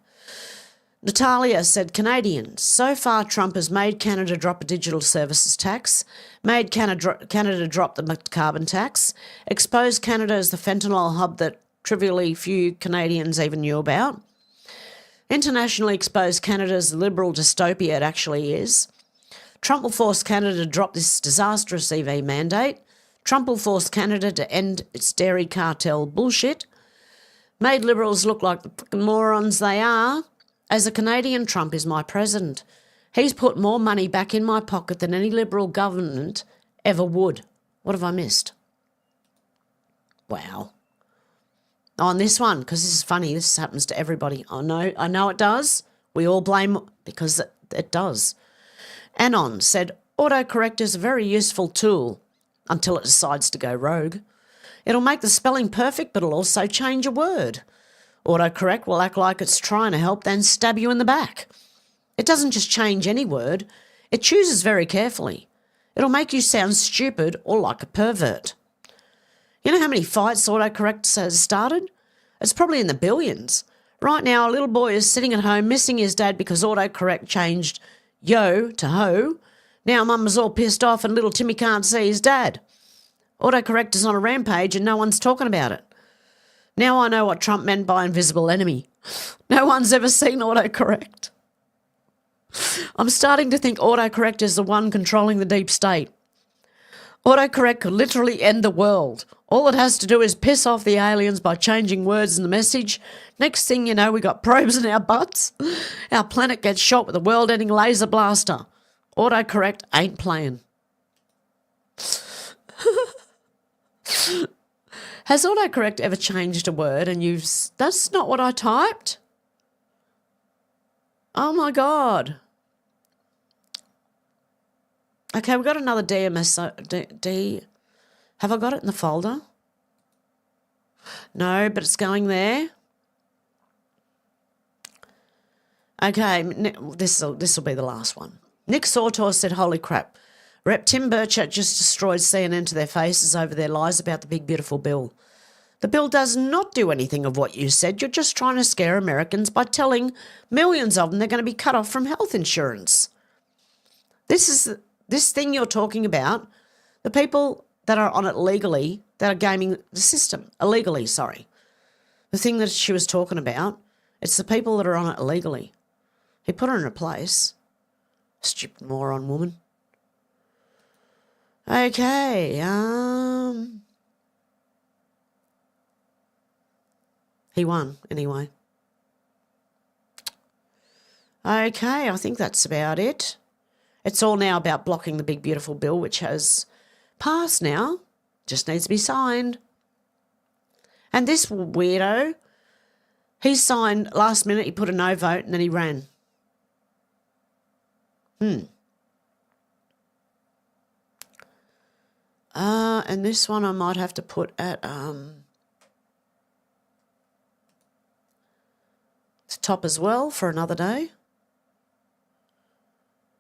Natalia said, Canadians, so far Trump has made Canada drop a digital services tax, made Canada drop the carbon tax, exposed Canada as the fentanyl hub that trivially few Canadians even knew about, internationally exposed Canada as the liberal dystopia it actually is. Trump will force Canada to drop this disastrous EV mandate. Trump will force Canada to end its dairy cartel bullshit. Made Liberals look like the fucking morons they are. As a Canadian, Trump is my president. He's put more money back in my pocket than any Liberal government ever would. What have I missed? Wow. On this one, because this is funny, this happens to everybody. I know it does. We all blame because it does. Anon said, autocorrect is a very useful tool until it decides to go rogue. It'll make the spelling perfect, but it'll also change a word. Autocorrect will act like it's trying to help, then stab you in the back. It doesn't just change any word. It chooses very carefully. It'll make you sound stupid or like a pervert. You know how many fights autocorrect has started? It's probably in the billions. Right now, a little boy is sitting at home missing his dad because autocorrect changed yo to ho. Now mum is all pissed off and little Timmy can't see his dad. Autocorrect is on a rampage and no one's talking about it. Now I know what Trump meant by invisible enemy. No one's ever seen autocorrect. I'm starting to think autocorrect is the one controlling the deep state. Autocorrect could literally end the world. All it has to do is piss off the aliens by changing words in the message. Next thing you know, we got probes in our butts. Our planet gets shot with a world-ending laser blaster. Autocorrect ain't playing. Has autocorrect ever changed a word and that's not what I typed? Oh my God. Okay, we've got another DMS. Have I got it in the folder? No, but it's going there. Okay, this will be the last one. Nick Sautor said, holy crap. Rep Tim Bitchute just destroyed CNN to their faces over their lies about the big, beautiful bill. The bill does not do anything of what you said. You're just trying to scare Americans by telling millions of them they're going to be cut off from health insurance. This thing you're talking about, the people that are on it legally, that are gaming the system, illegally, sorry. The thing that she was talking about, it's the people that are on it illegally. He put her in her place. Stupid moron woman. Okay, he won, anyway. Okay, I think that's about it. It's all now about blocking the big, beautiful bill, which has passed now. Just needs to be signed. And this weirdo, he signed last minute, he put a no vote, and then he ran. And this one I might have to put at the top as well for another day.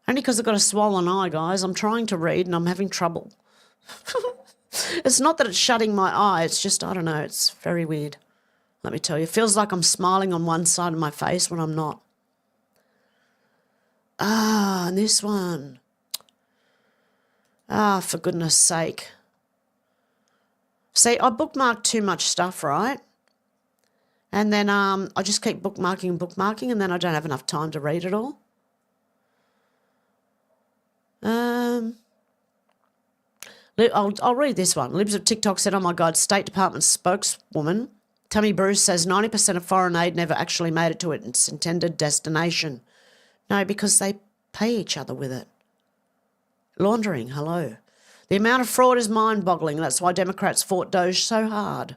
Only because I've got a swollen eye, guys. I'm trying to read and I'm having trouble. It's not that it's shutting my eye. It's just, I don't know, it's very weird. Let me tell you. It feels like I'm smiling on one side of my face when I'm not. And this one. For goodness sake. See, I bookmarked too much stuff, right? And then I just keep bookmarking, and then I don't have enough time to read it all. I'll read this one. Libs of TikTok said, oh my God, State Department spokeswoman Tammy Bruce says 90% of foreign aid never actually made it to its intended destination. No, because they pay each other with it. Laundering, hello. The amount of fraud is mind-boggling. That's why Democrats fought Doge so hard.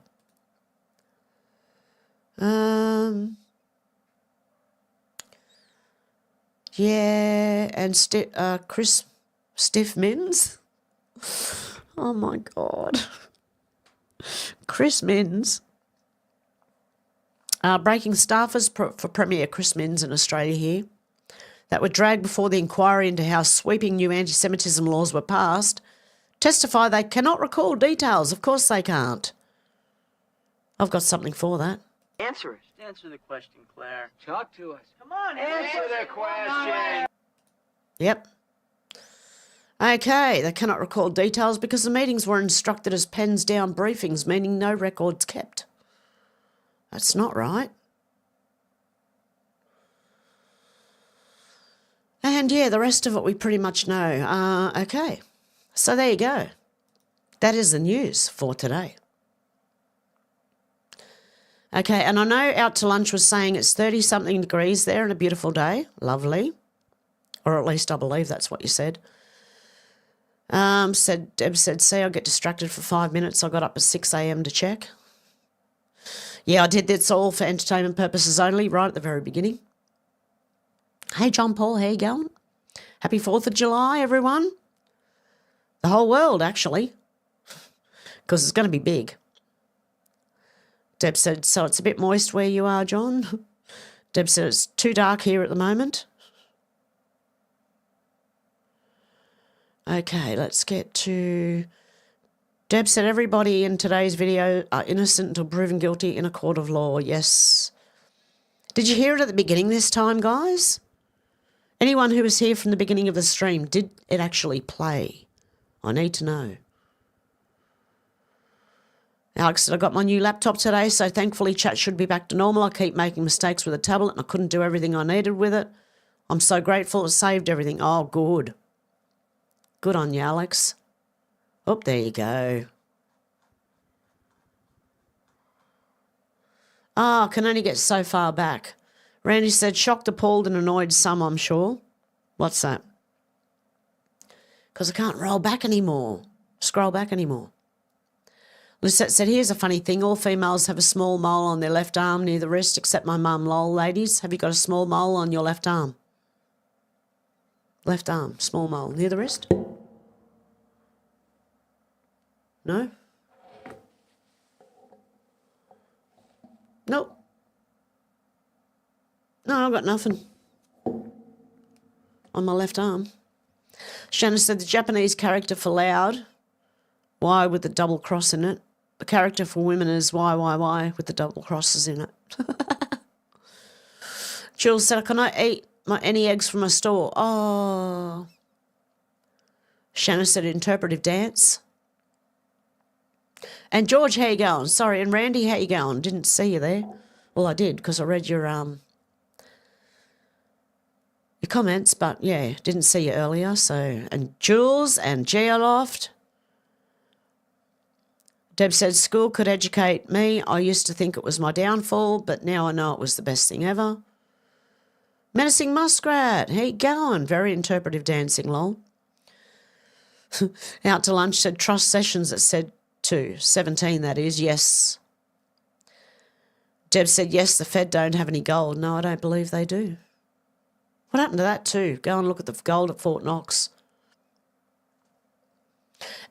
Yeah, and Chris Stiff Mins. Oh, my God. Chris Mins. Breaking staffers for Premier Chris Minns in Australia here that were dragged before the inquiry into how sweeping new anti-Semitism laws were passed testify they cannot recall details. Of course they can't. I've got something for that. Answer it. Answer the question, Claire. Talk to us. Come on, answer the question. Yep. Okay, they cannot recall details because the meetings were instructed as pens down briefings, meaning no records kept. That's not right. And yeah, the rest of it we pretty much know. Okay, so there you go. That is the news for today. Okay, and I know Out to Lunch was saying it's 30-something degrees there and a beautiful day. Lovely. Or at least I believe that's what you said. Deb said, see, I get distracted for 5 minutes. I got up at 6 a.m. to check. Yeah, I did. That's all for entertainment purposes only, right at the very beginning. Hey, John Paul, how you going? Happy 4th of July, everyone. The whole world, actually, because it's going to be big. Deb said, so it's a bit moist where you are, John. Deb said, it's too dark here at the moment. Okay, let's get to... Deb said, everybody in today's video are innocent until proven guilty in a court of law. Yes. Did you hear it at the beginning this time, guys? Anyone who was here from the beginning of the stream, did it actually play? I need to know. Alex said, I got my new laptop today, so thankfully chat should be back to normal. I keep making mistakes with a tablet and I couldn't do everything I needed with it. I'm so grateful it saved everything. Oh, good. Good on you, Alex. Oh, there you go. Ah, can only get so far back. Randy said, shocked, appalled and annoyed some, I'm sure. What's that? Because I can't scroll back anymore. Lisette said, here's a funny thing. All females have a small mole on their left arm near the wrist, except my mum. Lol, ladies, have you got a small mole on your left arm? Left arm, small mole, near the wrist? No? Nope. No, I've got nothing on my left arm. Shannon said the Japanese character for loud, Y with the double cross in it. The character for women is Y with the double crosses in it. Jules said, I cannot eat any eggs from a store. Oh. Shannon said interpretive dance. And George, how you going? Sorry, and Randy, how you going? Didn't see you there. Well, I did because I read your comments, but yeah, didn't see you earlier. So, and Jules and Geoloft. Deb said, school could educate me. I used to think it was my downfall, but now I know it was the best thing ever. Menacing Muskrat, how you going? Very interpretive dancing, lol. Out to Lunch said, trust sessions that said 17, that is, yes. Deb said, yes, the Fed don't have any gold. No, I don't believe they do. What happened to that too? Go and look at the gold at Fort Knox.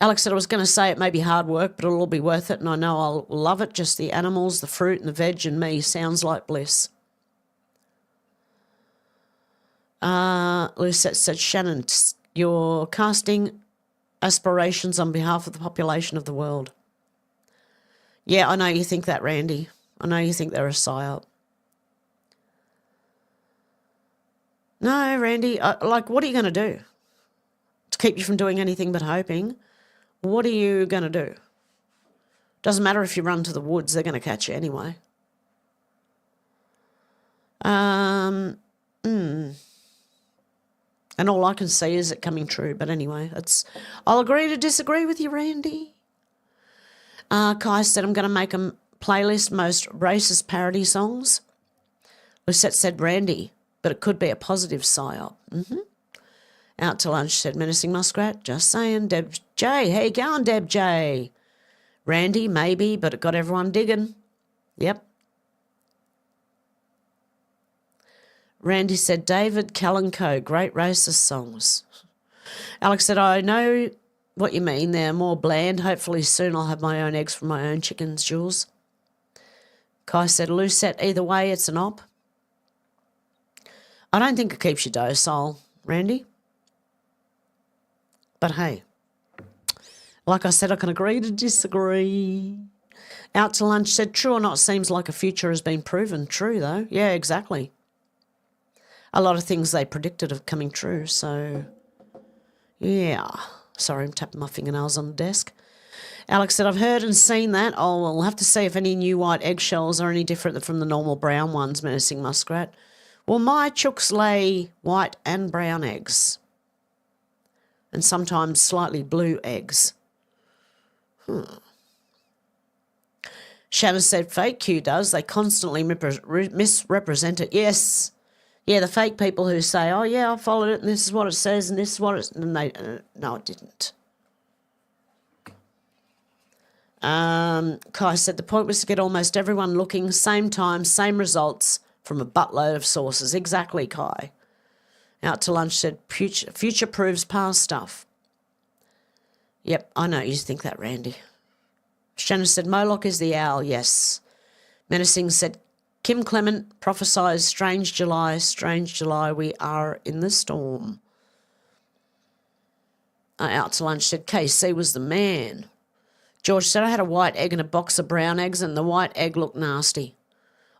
Alex said, I was going to say it may be hard work, but it'll all be worth it, and I know I'll love it. Just the animals, the fruit, and the veg, and me. Sounds like bliss. Lucette said, Shannon, you're casting aspirations on behalf of the population of the world. Yeah, I know you think that, Randy. I know you think they're a psyop. No, Randy, what are you going to do? To keep you from doing anything but hoping, what are you going to do? Doesn't matter if you run to the woods, they're going to catch you anyway. And all I can see is it coming true. But anyway, I'll agree to disagree with you, Randy. Kai said, I'm going to make a playlist, most racist parody songs. Lucette said, Randy, but it could be a positive psyop. Out to Lunch said, Menacing Muskrat, just saying. Deb J, how you going, Deb J? Randy, maybe, but it got everyone digging. Yep. Randy said, David Kalenko, great racist songs. Alex said, I know what you mean. They're more bland. Hopefully soon I'll have my own eggs from my own chickens, Jules. Kai said, Lucette, either way, it's an op. I don't think it keeps you docile, Randy. But hey, like I said, I can agree to disagree. Out to lunch said, true or not, seems like a future has been proven. True, though. Yeah, exactly. A lot of things they predicted are coming true, so yeah. Sorry, I'm tapping my fingernails on the desk. Alex said, I've heard and seen that. Oh, we'll have to see if any new white eggshells are any different from the normal brown ones, menacing muskrat. Well, my chooks lay white and brown eggs. And sometimes slightly blue eggs. Shannon said, fake Q does. They constantly misrepresent it. Yes. Yeah, the fake people who say, oh, yeah, I followed it, and this is what it says, and this is what it's... And they, no, it didn't. Kai said, the point was to get almost everyone looking, same time, same results, from a buttload of sources. Exactly, Kai. Out to lunch said, future proves past stuff. Yep, I know you think that, Randy. Shannon said, Moloch is the owl, yes. Menacing said, Kim Clement prophesies strange July, we are in the storm. Out to lunch said, KC was the man. George said, I had a white egg and a box of brown eggs and the white egg looked nasty.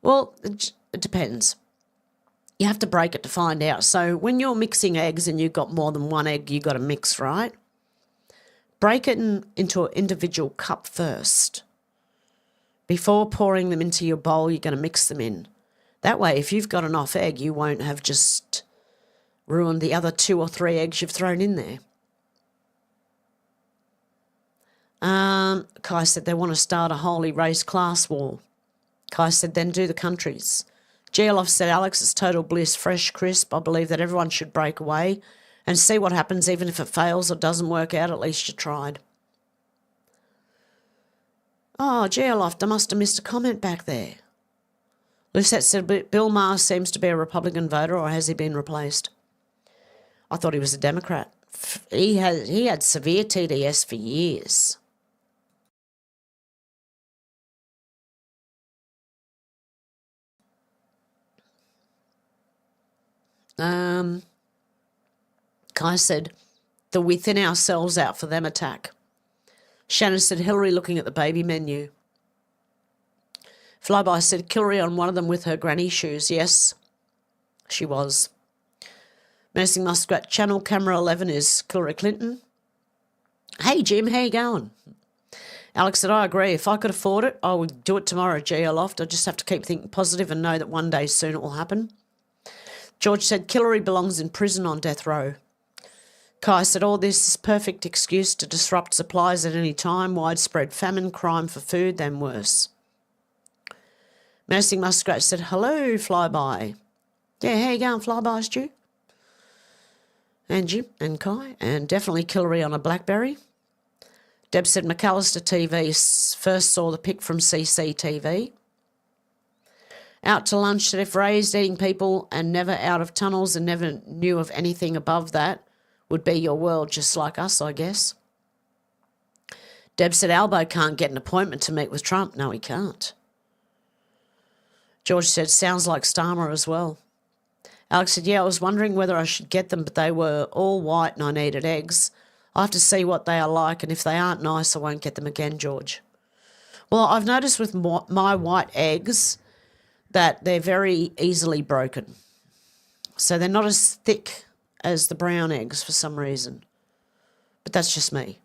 Well, it depends. You have to break it to find out. So when you're mixing eggs and you've got more than one egg you've got to mix, right? Break it into an individual cup first. Before pouring them into your bowl, you're going to mix them in. That way, if you've got an off egg, you won't have just ruined the other 2 or 3 eggs you've thrown in there. Kai said they want to start a holy race class war. Kai said then do the countries. Geoloff said Alex is total bliss, fresh, crisp. I believe that everyone should break away and see what happens, even if it fails or doesn't work out, at least you tried. Oh, Geoloft, I must have missed a comment back there. Lucette said Bill Maher seems to be a Republican voter, or has he been replaced? I thought he was a Democrat. He had severe TDS for years. Kai said, the within ourselves out for them attack. Shannon said, Hillary looking at the baby menu. Flyby said, Hillary on one of them with her granny shoes. Yes, she was. Menacing Muskrat, channel camera 11 is Hillary Clinton. Hey, Jim, how you going? Alex said, I agree. If I could afford it, I would do it tomorrow, Geoloft. I just have to keep thinking positive and know that one day soon it will happen. George said, Hillary belongs in prison on death row. Kai said, all this is perfect excuse to disrupt supplies at any time, widespread famine, crime for food, then worse. Menacing Muskrat said, hello, Flyby. Yeah, how you going, Flyby, Stu? And Jim and Kai, and definitely Hillary on a BlackBerry. Deb said, McAllister TV first saw the pic from CCTV. Out to lunch said, if raised eating people and never out of tunnels and never knew of anything above that, would be your world, just like us, I guess. Deb said, Albo can't get an appointment to meet with Trump. No, he can't. George said, sounds like Starmer as well. Alex said, yeah, I was wondering whether I should get them, but they were all white and I needed eggs. I have to see what they are like, and if they aren't nice, I won't get them again, George. Well, I've noticed with my white eggs that they're very easily broken. So they're not as thick as the brown eggs for some reason. But that's just me.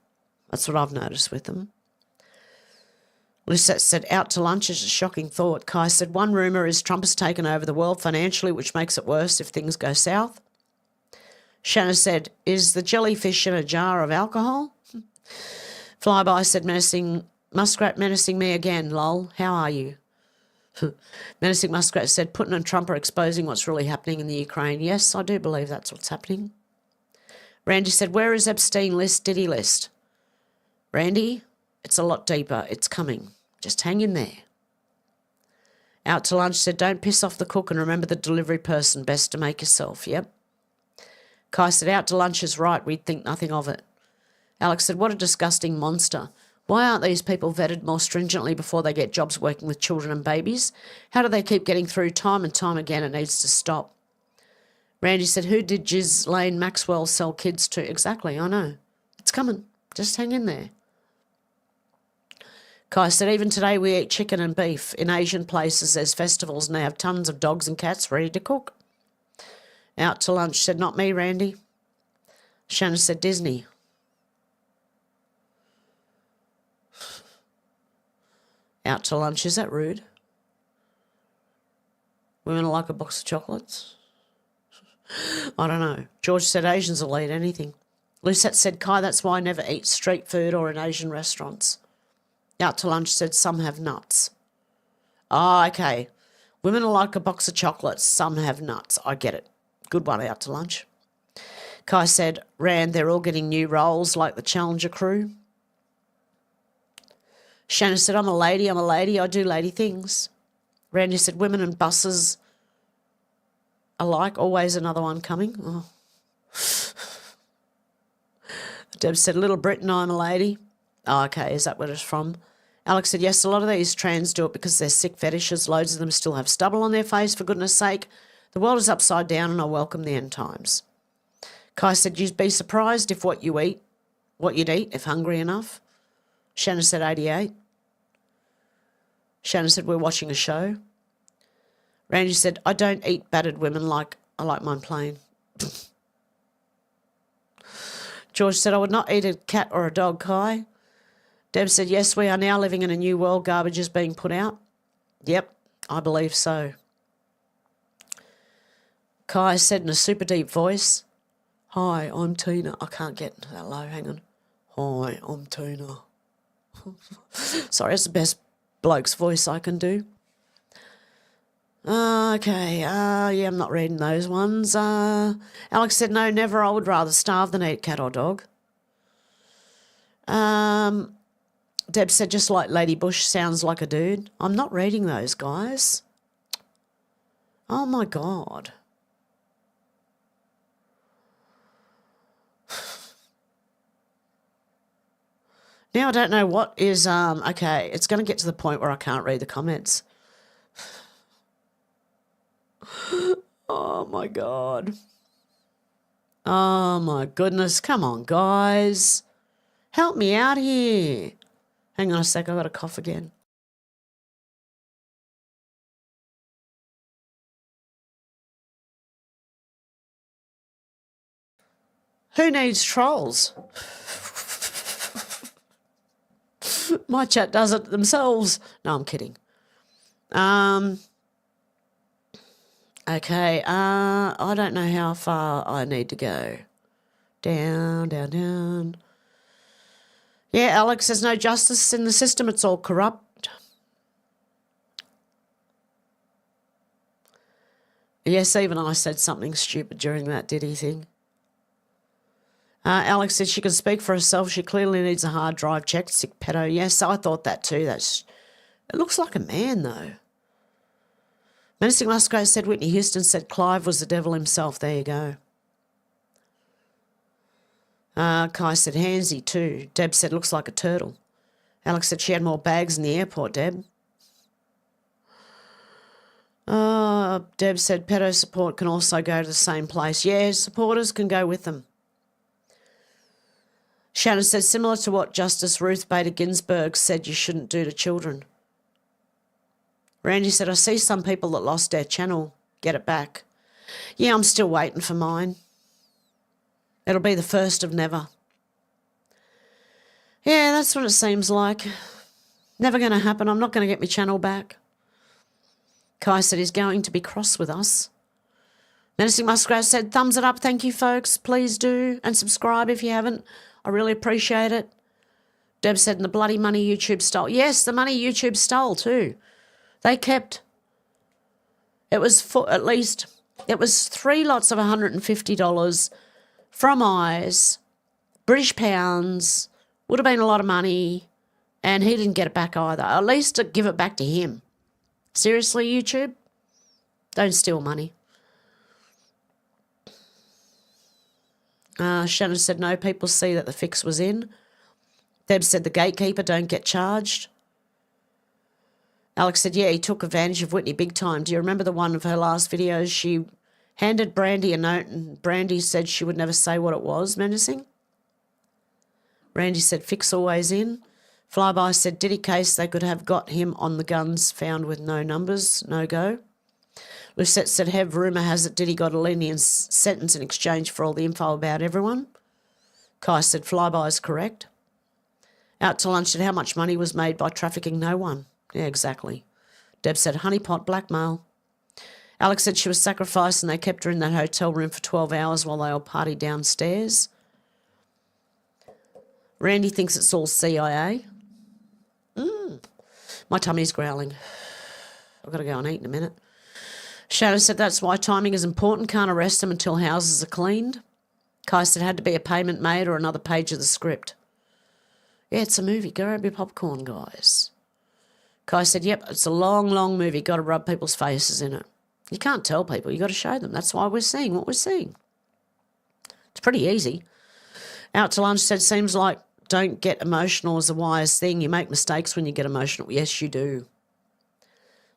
That's what I've noticed with them. Lucette said, out to lunch is a shocking thought. Kai said, one rumour is Trump has taken over the world financially, which makes it worse if things go south. Shanna said, is the jellyfish in a jar of alcohol? Flyby said, Muskrat menacing me again, lol. How are you? Menacing Muskrat said, Putin and Trump are exposing what's really happening in the Ukraine. Yes, I do believe that's what's happening. Randy said, where is Epstein list, Diddy list? Randy, it's a lot deeper. It's coming. Just hang in there. Out to lunch said, don't piss off the cook and remember the delivery person. Best to make yourself. Yep. Kai said, out to lunch is right. We'd think nothing of it. Alex said, what a disgusting monster. Why aren't these people vetted more stringently before they get jobs working with children and babies? How do they keep getting through time and time again? It needs to stop. Randy said, who did Ghislaine Maxwell sell kids to? Exactly, I know. It's coming. Just hang in there. Kai said, even today we eat chicken and beef. In Asian places there's festivals and they have tons of dogs and cats ready to cook. Out to lunch, said, not me, Randy. Shannon said, Disney. Out to lunch, is that rude? Women like a box of chocolates? I don't know. George said Asians will eat anything. Lucette said, Kai, that's why I never eat street food or in Asian restaurants. Out to lunch said, some have nuts. Oh, okay. Women are like a box of chocolates. Some have nuts. I get it. Good one, out to lunch. Kai said, Rand, they're all getting new roles like the Challenger crew. Shannon said, I'm a lady, I do lady things. Randy said, women and buses alike, always another one coming. Oh. Deb said, Little Britain, I'm a lady. Oh, okay, is that what it's from? Alex said, yes, a lot of these trans do it because they're sick fetishes. Loads of them still have stubble on their face, for goodness sake. The world is upside down and I welcome the end times. Kai said, you'd be surprised if what you'd eat if hungry enough. Shannon said 88. Shannon said, we're watching a show. Randy said, I don't eat battered women like I like mine plain. George said, I would not eat a cat or a dog, Kai. Deb said, yes, we are now living in a new world. Garbage is being put out. Yep, I believe so. Kai said in a super deep voice, hi, I'm Tina. I can't get that low, hang on. Hi, I'm Tina. Sorry, it's the best bloke's voice I can do. Okay, yeah, I'm not reading those ones. Alex said, no, never. I would rather starve than eat cat or dog. Deb said, just like Lady Bush sounds like a dude. I'm not reading those, guys. Oh, my God. Now I don't know what is, okay, it's going to get to the point where I can't read the comments. Oh, my God. Oh, my goodness. Come on, guys. Help me out here. Hang on a sec, I've got a cough again. Who needs trolls? My chat does it themselves. No, I'm kidding. Okay, I don't know how far I need to go. Down, down, down. Yeah, Alex, there's no justice in the system. It's all corrupt. Yes, even I said something stupid during that Diddy thing. Alex said she can speak for herself. She clearly needs a hard drive checked. Sick pedo. Yes, I thought that too. It looks like a man, though. Menacing Musgrave said Whitney Houston said Clive was the devil himself. There you go. Kai said handsy too. Deb said looks like a turtle. Alex said she had more bags in the airport, Deb. Deb said pedo support can also go to the same place. Yeah, supporters can go with them. Shannon said similar to what Justice Ruth Bader Ginsburg said you shouldn't do to children. Randy said, I see some people that lost their channel get it back. Yeah, I'm still waiting for mine. It'll be the first of never. Yeah, that's what it seems like. Never going to happen. I'm not going to get my channel back. Kai said he's going to be cross with us. Menacing Musgrave said, thumbs it up. Thank you, folks. Please do. And subscribe if you haven't. I really appreciate it. Deb said, and the bloody money YouTube stole. Yes, the money YouTube stole too. They kept, it was for at least, it was 3 lots of $150 from Eyes, British pounds, would have been a lot of money, and he didn't get it back either. At least to give it back to him. Seriously, YouTube? Don't steal money. Shannon said, no, people see that the fix was in. Deb said the gatekeeper don't get charged. Alex said, yeah, he took advantage of Whitney big time. Do you remember the one of her last videos? She handed Brandy a note and Brandy said she would never say what it was, menacing. Randy said, fix always in. Flyby said, did he case they could have got him on the guns found with no numbers, no go. Lucette said, Hev, rumour has it, did he got a lenient sentence in exchange for all the info about everyone? Kai said, Flyby is correct. Out to lunch said, how much money was made by trafficking no one? Yeah, exactly. Deb said, honeypot blackmail. Alex said she was sacrificed and they kept her in that hotel room for 12 hours while they all partied downstairs. Randy thinks it's all CIA. My tummy's growling. I've got to go and eat in a minute. Shadow said that's why timing is important. Can't arrest them until houses are cleaned. Kai said had to be a payment made or another page of the script. Yeah, it's a movie. Go grab your popcorn, guys. Kai said, yep, it's a long, long movie. Got to rub people's faces in it. You can't tell people. You got to show them. That's why we're seeing what we're seeing. It's pretty easy. Out to lunch said, seems like don't get emotional is a wise thing. You make mistakes when you get emotional. Yes, you do.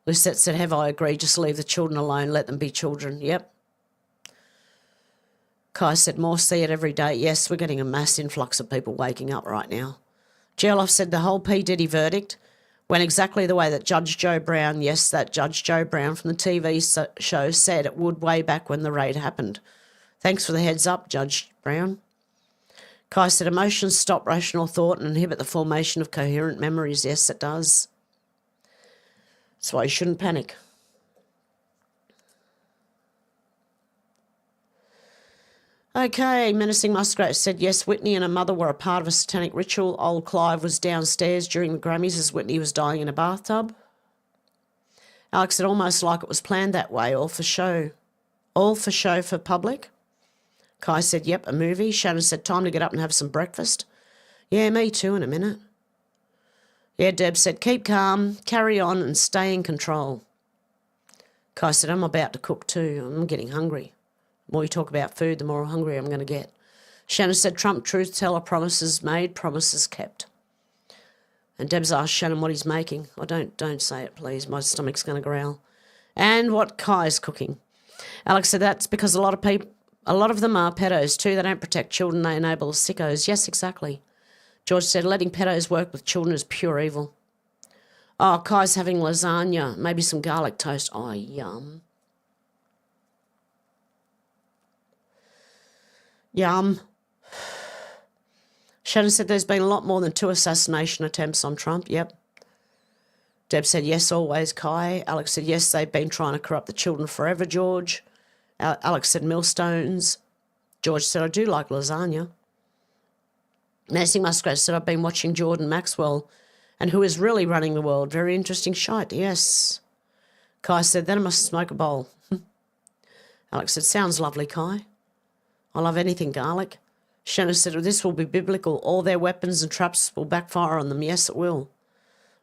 Lucette said, have I agreed? Just leave the children alone. Let them be children. Yep. Kai said, more see it every day. Yes, we're getting a mass influx of people waking up right now. Geloff said the whole P. Diddy verdict went exactly the way that Judge Joe Brown, yes, that Judge Joe Brown from the TV show said it would way back when the raid happened. Thanks for the heads up, Judge Brown. Kai said emotions stop rational thought and inhibit the formation of coherent memories. Yes, it does. That's why you shouldn't panic. Okay, Menacing Muskrat said, yes, Whitney and her mother were a part of a satanic ritual. Old Clive was downstairs during the Grammys as Whitney was dying in a bathtub. Alex said, almost like it was planned that way, all for show. All for show for public. Kai said, yep, a movie. Shannon said, time to get up and have some breakfast. Yeah, me too in a minute. Yeah, Deb said, keep calm, carry on and stay in control. Kai said, I'm about to cook too. I'm getting hungry. The more you talk about food, the more hungry I'm going to get. Shannon said, Trump truth teller, promises made, promises kept. And Deb's asked Shannon what he's making. Oh, don't say it, please. My stomach's going to growl. And what Kai's cooking. Alex said, that's because a lot of them are pedos too. They don't protect children. They enable sickos. Yes, exactly. George said, letting pedos work with children is pure evil. Oh, Kai's having lasagna, maybe some garlic toast. Oh, yum. Yum. Shannon said there's been a lot more than 2 assassination attempts on Trump. Yep. Deb said, yes, always, Kai. Alex said, yes, they've been trying to corrupt the children forever, George. Alex said, millstones. George said, I do like lasagna. Nancy Muskrat said, I've been watching Jordan Maxwell and who is really running the world. Very interesting shite, yes. Kai said, then I must smoke a bowl. Alex said, sounds lovely, Kai. I love anything garlic. Shannon said, well, this will be biblical. All their weapons and traps will backfire on them. Yes, it will.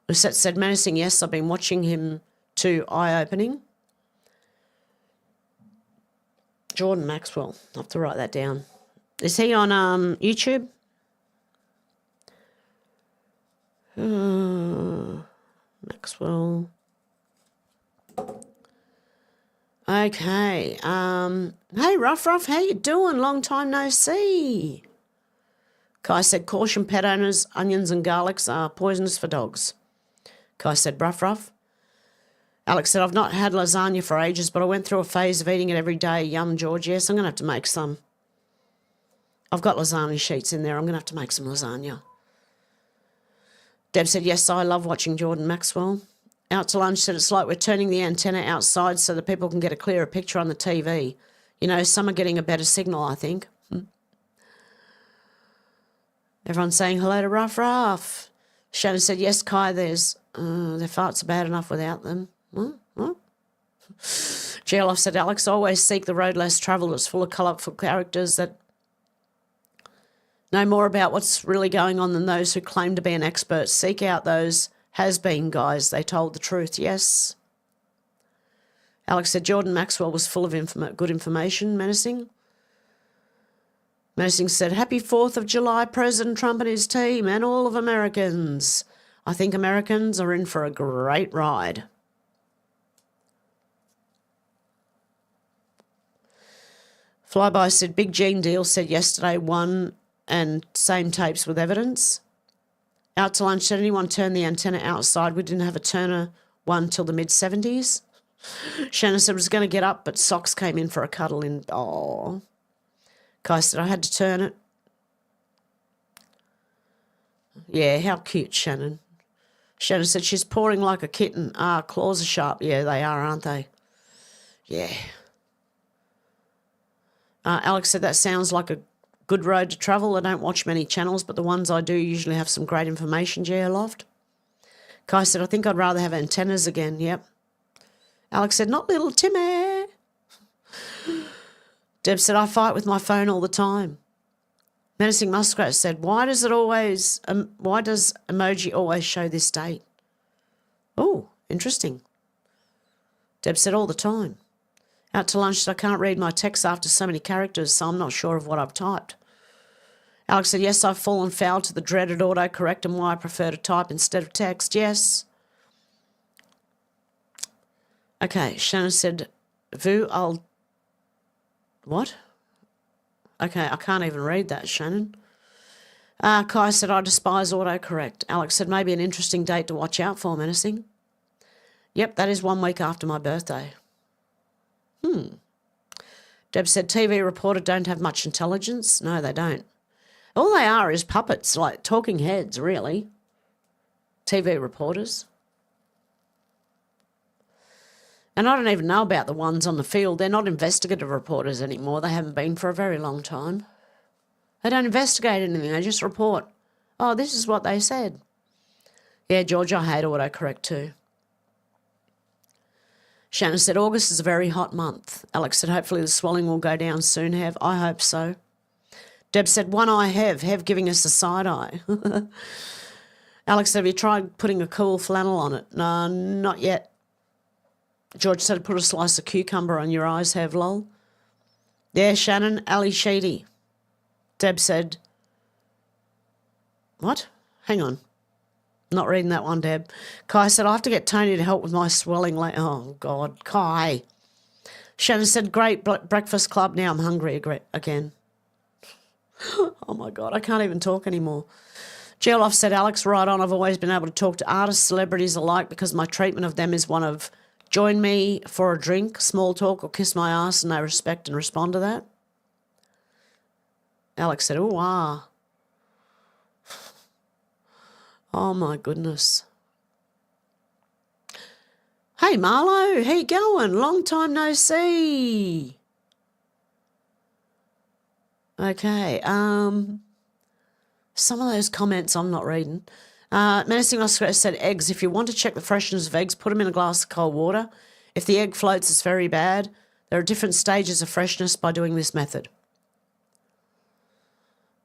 Lucette said, menacing, yes, I've been watching him too. Eye-opening. Jordan Maxwell. I have to write that down. Is he on YouTube? Maxwell. Okay. Hey, Ruff, how you doing? Long time no see. Kai said, caution pet owners, onions and garlics are poisonous for dogs. Kai said, Ruff. Alex said, I've not had lasagna for ages, but I went through a phase of eating it every day. Yum, George. Yes, I'm going to have to make some. I've got lasagna sheets in there. I'm going to have to make some lasagna. Deb said, yes, I love watching Jordan Maxwell. Out to lunch said, it's like we're turning the antenna outside so that people can get a clearer picture on the TV. You know, some are getting a better signal, I think. Everyone's saying hello to Ruff. Shannon said, yes, Kai, their farts are bad enough without them. Geloff said, Alex, always seek the road less travelled. It's full of colourful characters that know more about what's really going on than those who claim to be an expert. Seek out those has-been guys. They told the truth, yes. Alex said, Jordan Maxwell was full of good information, menacing. Menacing said, Happy 4th of July, President Trump and his team and all of Americans. I think Americans are in for a great ride. Flyby said, Big Gene Deal said yesterday one and same tapes with evidence. Out to lunch, said anyone turn the antenna outside? We didn't have a Turner one till the mid-70s. Shannon said, was going to get up, but Socks came in for a cuddle in... Oh. Kai said, I had to turn it. Yeah, how cute, Shannon. Shannon said, she's pouring like a kitten. Ah, claws are sharp. Yeah, they are, aren't they? Yeah. Alex said, that sounds like a good road to travel. I don't watch many channels, but the ones I do usually have some great information, Geoloft. Kai said, I think I'd rather have antennas again. Yep. Alex said, not little Timmy. Deb said, I fight with my phone all the time. Menacing Muskrat said, why does emoji always show this date? Oh, interesting. Deb said, all the time. Out to lunch, I can't read my text after so many characters, so I'm not sure of what I've typed. Alex said, yes, I've fallen foul to the dreaded autocorrect and why I prefer to type instead of text. Yes. Okay, Shannon said, Vu, I'll... What? Okay, I can't even read that, Shannon. Kai said, I despise autocorrect. Alex said, maybe an interesting date to watch out for, Menacing. Yep, that is 1 week after my birthday. Deb said, TV reporter don't have much intelligence. No, they don't. All they are is puppets, like talking heads, really. TV reporters. And I don't even know about the ones on the field. They're not investigative reporters anymore. They haven't been for a very long time. They don't investigate anything. They just report. Oh, this is what they said. Yeah, George, I hate autocorrect too. Shannon said, August is a very hot month. Alex said, hopefully the swelling will go down soon, Hev. I hope so. Deb said, one eye Hev giving us a side eye. Alex said, have you tried putting a cool flannel on it? No, not yet. George said, put a slice of cucumber on your eyes, Hev, lol. Yeah, Shannon, Ali Sheedy. Deb said, what? Hang on. Not reading that one, Deb. Kai said, I have to get Tony to help with my swelling. Oh, God, Kai. Shannon said, great breakfast club. Now I'm hungry again. Oh, my God, I can't even talk anymore. Geoloff said, Alex, right on. I've always been able to talk to artists, celebrities alike because my treatment of them is one of join me for a drink, small talk, or kiss my ass, and they respect and respond to that. Alex said, oh, ah. Oh, my goodness. Hey, Marlo, how you going? Long time no see. Okay, some of those comments I'm not reading. Menacing Oscar said, eggs, if you want to check the freshness of eggs, put them in a glass of cold water. If the egg floats, it's very bad. There are different stages of freshness by doing this method.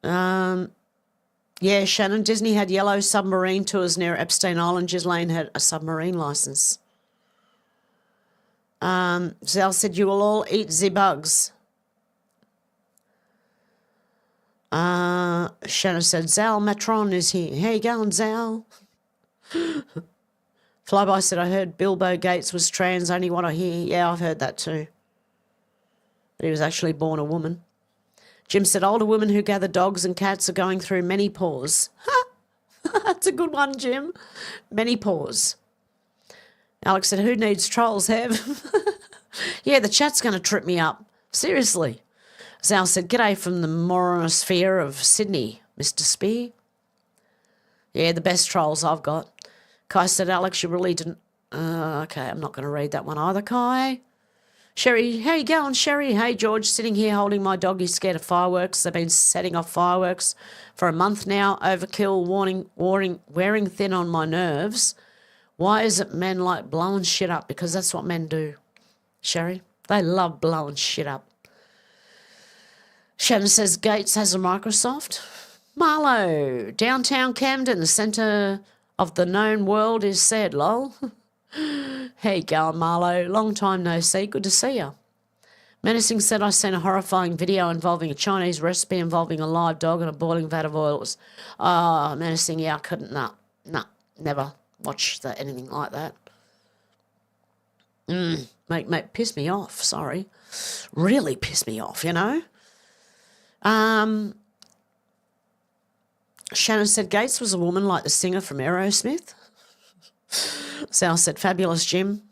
Yeah, Shannon, Disney had yellow submarine tours near Epstein Island. Ghislaine had a submarine license. Zal said, you will all eat the bugs. Shannon said, Zal Matron is here. How you going, Zal? Flyby said, I heard Bilbo Gates was trans, only what I hear. Yeah, I've heard that too. But he was actually born a woman. Jim said, older women who gather dogs and cats are going through menopause. That's a good one, Jim. Menopause. Alex said, who needs trolls, Hev? Yeah, the chat's going to trip me up. Seriously. Zal said, g'day from the Moronosphere of Sydney, Mr. Spear. Yeah, the best trolls I've got. Kai said, Alex, you really didn't... okay, I'm not going to read that one either, Kai. Sherry, how you going, Sherry? Hey, George, sitting here holding my dog. He's scared of fireworks. They've been setting off fireworks for a month now. Overkill, wearing thin on my nerves. Why is it men like blowing shit up? Because that's what men do, Sherry. They love blowing shit up. Shannon says, Gates has a Microsoft. Marlo, downtown Camden, the centre of the known world is said, lol. How you going, Marlo? Long time no see. Good to see you. Menacing said, I seen a horrifying video involving a Chinese recipe involving a live dog and a boiling vat of oil. It was, Menacing, yeah, I couldn't, never watch anything like that. Mate, piss me off, sorry. Really piss me off, you know. Shannon said, Gates was a woman like the singer from Aerosmith. Sal said, fabulous, Jim.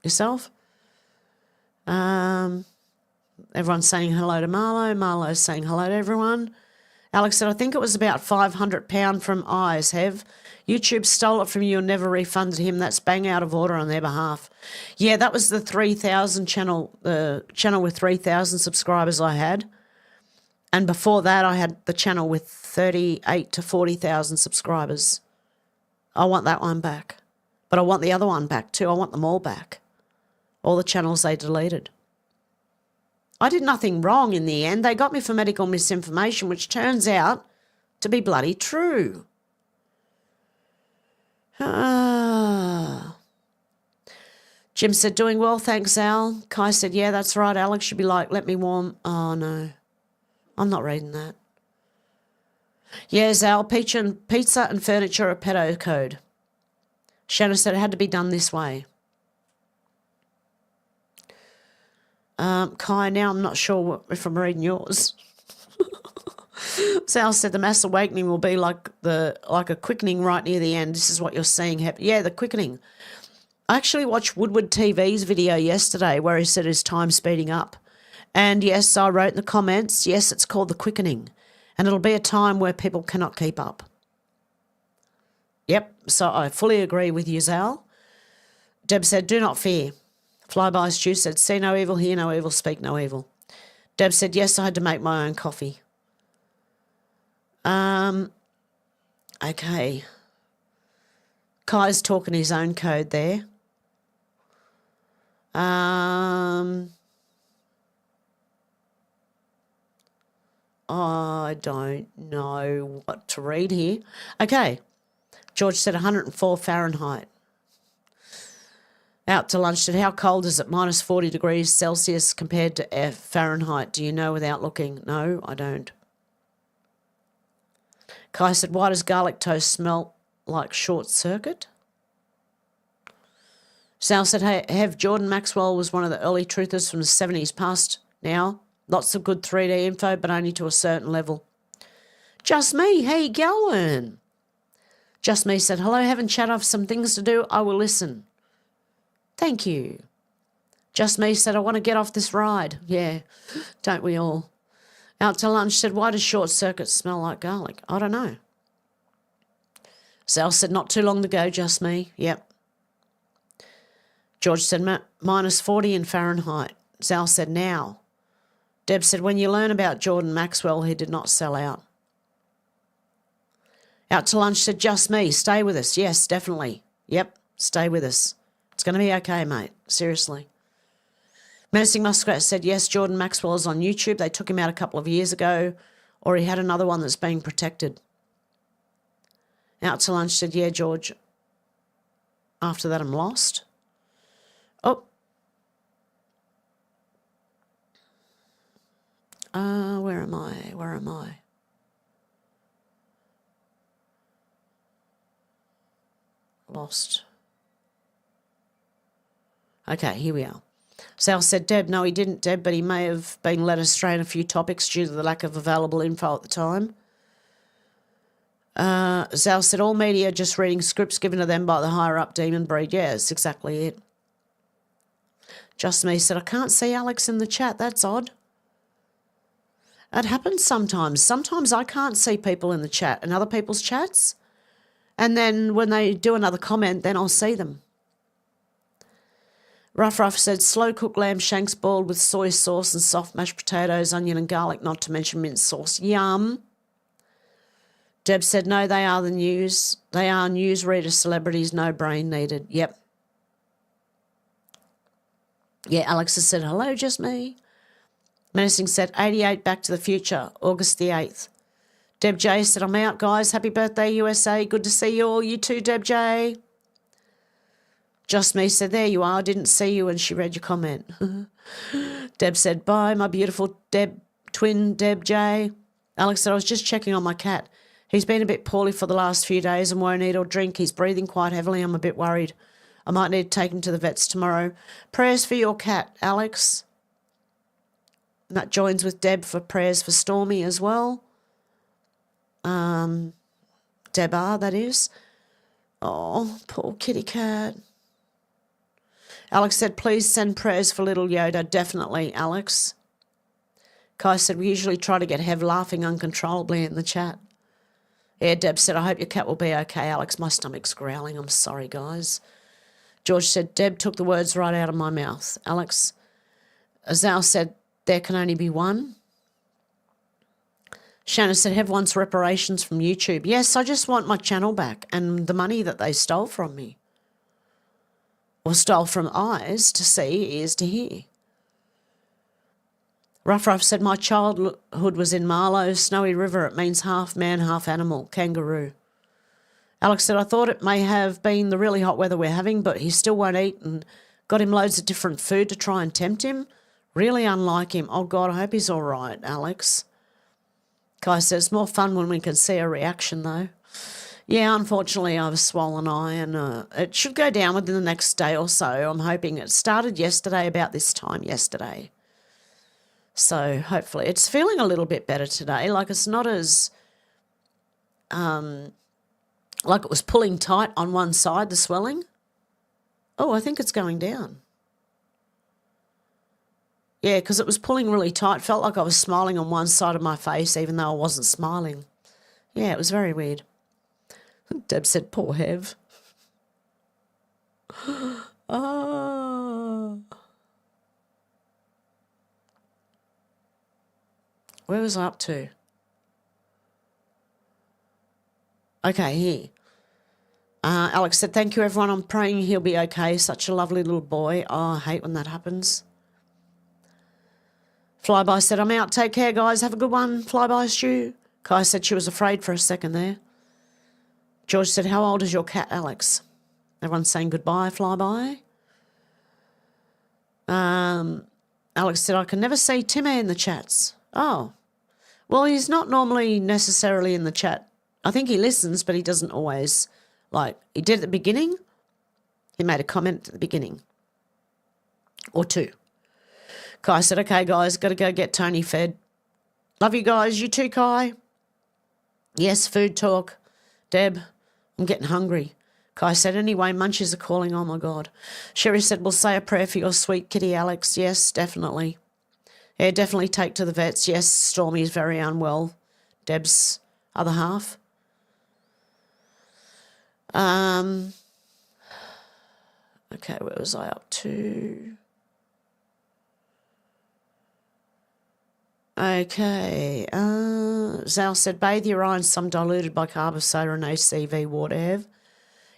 Yourself? Everyone's saying hello to Marlo. Marlo's saying hello to everyone. Alex said, I think it was about £500 from Eyes, Hev. YouTube stole it from you and never refunded him. That's bang out of order on their behalf. Yeah, that was the 3,000 channel, the channel with 3,000 subscribers I had. And before that, I had the channel with 38 to 40,000 subscribers. I want that one back. But I want the other one back too. I want them all back. All the channels they deleted. I did nothing wrong in the end. They got me for medical misinformation, which turns out to be bloody true. Jim said, doing well, thanks, Al. Kai said, yeah, that's right. Alex should be like, let me warm. Oh, no. I'm not reading that. Yeah, Al, pizza and furniture are pedo code. Shannon said it had to be done this way. Kai, now I'm not sure if I'm reading yours. Sal said the mass awakening will be like a quickening right near the end. This is what you're seeing happen. Yeah, the quickening. I actually watched Woodward TV's video yesterday where he said his time speeding up. And yes, I wrote in the comments, yes, it's called the quickening. And it'll be a time where people cannot keep up. Yep, so I fully agree with you, Zal. Deb said, do not fear. Flyby Stew said, see no evil, hear no evil, speak no evil. Deb said, yes, I had to make my own coffee. Okay. Kai's talking his own code there. I don't know what to read here. Okay. George said 104 Fahrenheit. Out to lunch said, how cold is it? Minus 40 degrees Celsius compared to Fahrenheit. Do you know without looking? No, I don't. Kai said, why does garlic toast smell like short circuit? Sal said, hey, Hev, Jordan Maxwell was one of the early truthers from the 70s past now. Lots of good 3D info, but only to a certain level. Just me, how you going? Just me said, hello, haven't chat, I've some things to do, I will listen. Thank you. Just me said, I want to get off this ride. Yeah, don't we all? Out to lunch said, why does short circuit smell like garlic? I don't know. Sal said, not too long to go, just me. Yep. George said, minus 40 in Fahrenheit. Sal said, now. Deb said, when you learn about Jordan Maxwell, he did not sell out. Out to lunch said, just me, stay with us. Yes, definitely. Yep, stay with us. It's going to be okay, mate. Seriously. Menacing Muskrat said, yes, Jordan Maxwell is on YouTube. They took him out a couple of years ago, or he had another one that's being protected. Out to lunch said, yeah, George. After that, I'm lost. Oh. Where am I? Lost. Okay, here we are. Sal said, Deb, no, he didn't, Deb, but he may have been led astray in a few topics due to the lack of available info at the time. Sal said, all media just reading scripts given to them by the higher-up demon breed. Yeah, that's exactly it. Just me said, I can't see Alex in the chat. That's odd. It happens sometimes. Sometimes I can't see people in the chat and other people's chats. And then when they do another comment, then I'll see them. Ruff said, slow-cooked lamb shanks boiled with soy sauce and soft mashed potatoes, onion and garlic, not to mention mint sauce. Yum. Deb said, no, they are the news. They are newsreader celebrities, no brain needed. Yep. Yeah, Alex has said, hello, just me. Menacing said, 88 Back to the Future, August the 8th. Deb J said, I'm out, guys. Happy birthday, USA. Good to see you all. You too, Deb J. Just me said, there you are. I didn't see you, and she read your comment. Deb said, bye, my beautiful twin Deb J. Alex said, I was just checking on my cat. He's been a bit poorly for the last few days and won't eat or drink. He's breathing quite heavily. I'm a bit worried. I might need to take him to the vets tomorrow. Prayers for your cat, Alex. And that joins with Deb for prayers for Stormy as well. Deb R, that is. Oh, poor kitty cat. Alex said, please send prayers for little Yoda. Definitely, Alex. Kai said, we usually try to get Hev laughing uncontrollably in the chat. Yeah, Deb said, I hope your cat will be okay, Alex. My stomach's growling. I'm sorry, guys. George said, Deb took the words right out of my mouth. Alex. Azal said, there can only be one. Shanna said, Hev wants reparations from YouTube. Yes, I just want my channel back and the money that they stole from me. Or stole from eyes to see, ears to hear. Ruff said, my childhood was in Marlow, Snowy River. It means half man, half animal, kangaroo. Alex said, I thought it may have been the really hot weather we're having, but he still won't eat and got him loads of different food to try and tempt him. Really unlike him. Oh, God, I hope he's all right, Alex. Kai says, it's more fun when we can see a reaction, though. Yeah, unfortunately, I have a swollen eye, and it should go down within the next day or so. I'm hoping it started yesterday, about this time yesterday. So hopefully it's feeling a little bit better today. Like it's not as, like it was pulling tight on one side, the swelling. Oh, I think it's going down. Yeah, because it was pulling really tight. Felt like I was smiling on one side of my face, even though I wasn't smiling. Yeah, it was very weird. Deb said, poor Hev. Oh. Where was I up to? Okay, here. Alex said, thank you, everyone. I'm praying he'll be okay. Such a lovely little boy. Oh, I hate when that happens. Flyby said, I'm out. Take care, guys. Have a good one. Flyby, Stu. Kai said she was afraid for a second there. George said, how old is your cat, Alex? Everyone's saying goodbye, Flyby. Alex said, I can never see Timmy in the chats. Oh. Well, he's not normally necessarily in the chat. I think he listens, but he doesn't always. Like, he did at the beginning. He made a comment at the beginning. Or two. Kai said, okay, guys, got to go get Tony fed. Love you guys. You too, Kai. Yes, food talk. Deb, I'm getting hungry. Kai said, anyway, munchies are calling. Oh, my God. Sherry said, we'll say a prayer for your sweet kitty, Alex. Yes, definitely. Yeah, definitely take to the vets. Yes, Stormy is very unwell. Deb's other half. Okay, where was I up to? Okay. Zal said, bathe your eye in some diluted bicarb soda and ACV water, Hev.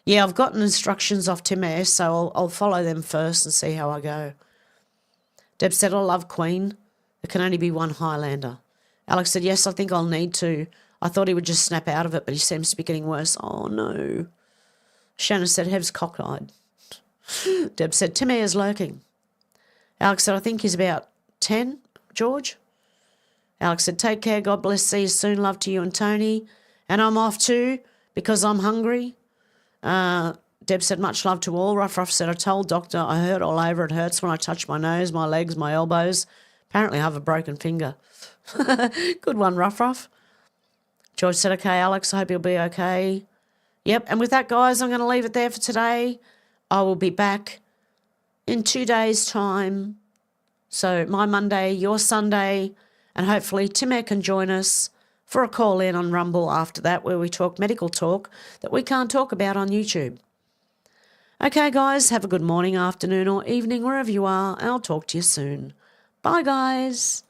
Yeah, I've gotten instructions off Tim S, so I'll follow them first and see how I go. Deb said, I love Queen. There can only be one Highlander. Alex said, yes, I think I'll need to. I thought he would just snap out of it, but he seems to be getting worse. Oh, no. Shannon said, Hev's cockeyed. Deb said, Timmy is lurking. Alex said, I think he's about 10, George. Alex said, take care, God bless, see you soon, love to you and Tony. And I'm off too because I'm hungry. Deb said, much love to all. Ruff said, I told doctor I hurt all over. It hurts when I touch my nose, my legs, my elbows. Apparently I have a broken finger. Good one, Ruff. George said, okay, Alex, I hope you'll be okay. Yep, and with that, guys, I'm going to leave it there for today. I will be back in 2 days' time. So my Monday, your Sunday, and hopefully Timmy can join us for a call-in on Rumble after that where we talk medical talk that we can't talk about on YouTube. Okay, guys, have a good morning, afternoon or evening wherever you are. I'll talk to you soon. Bye, guys.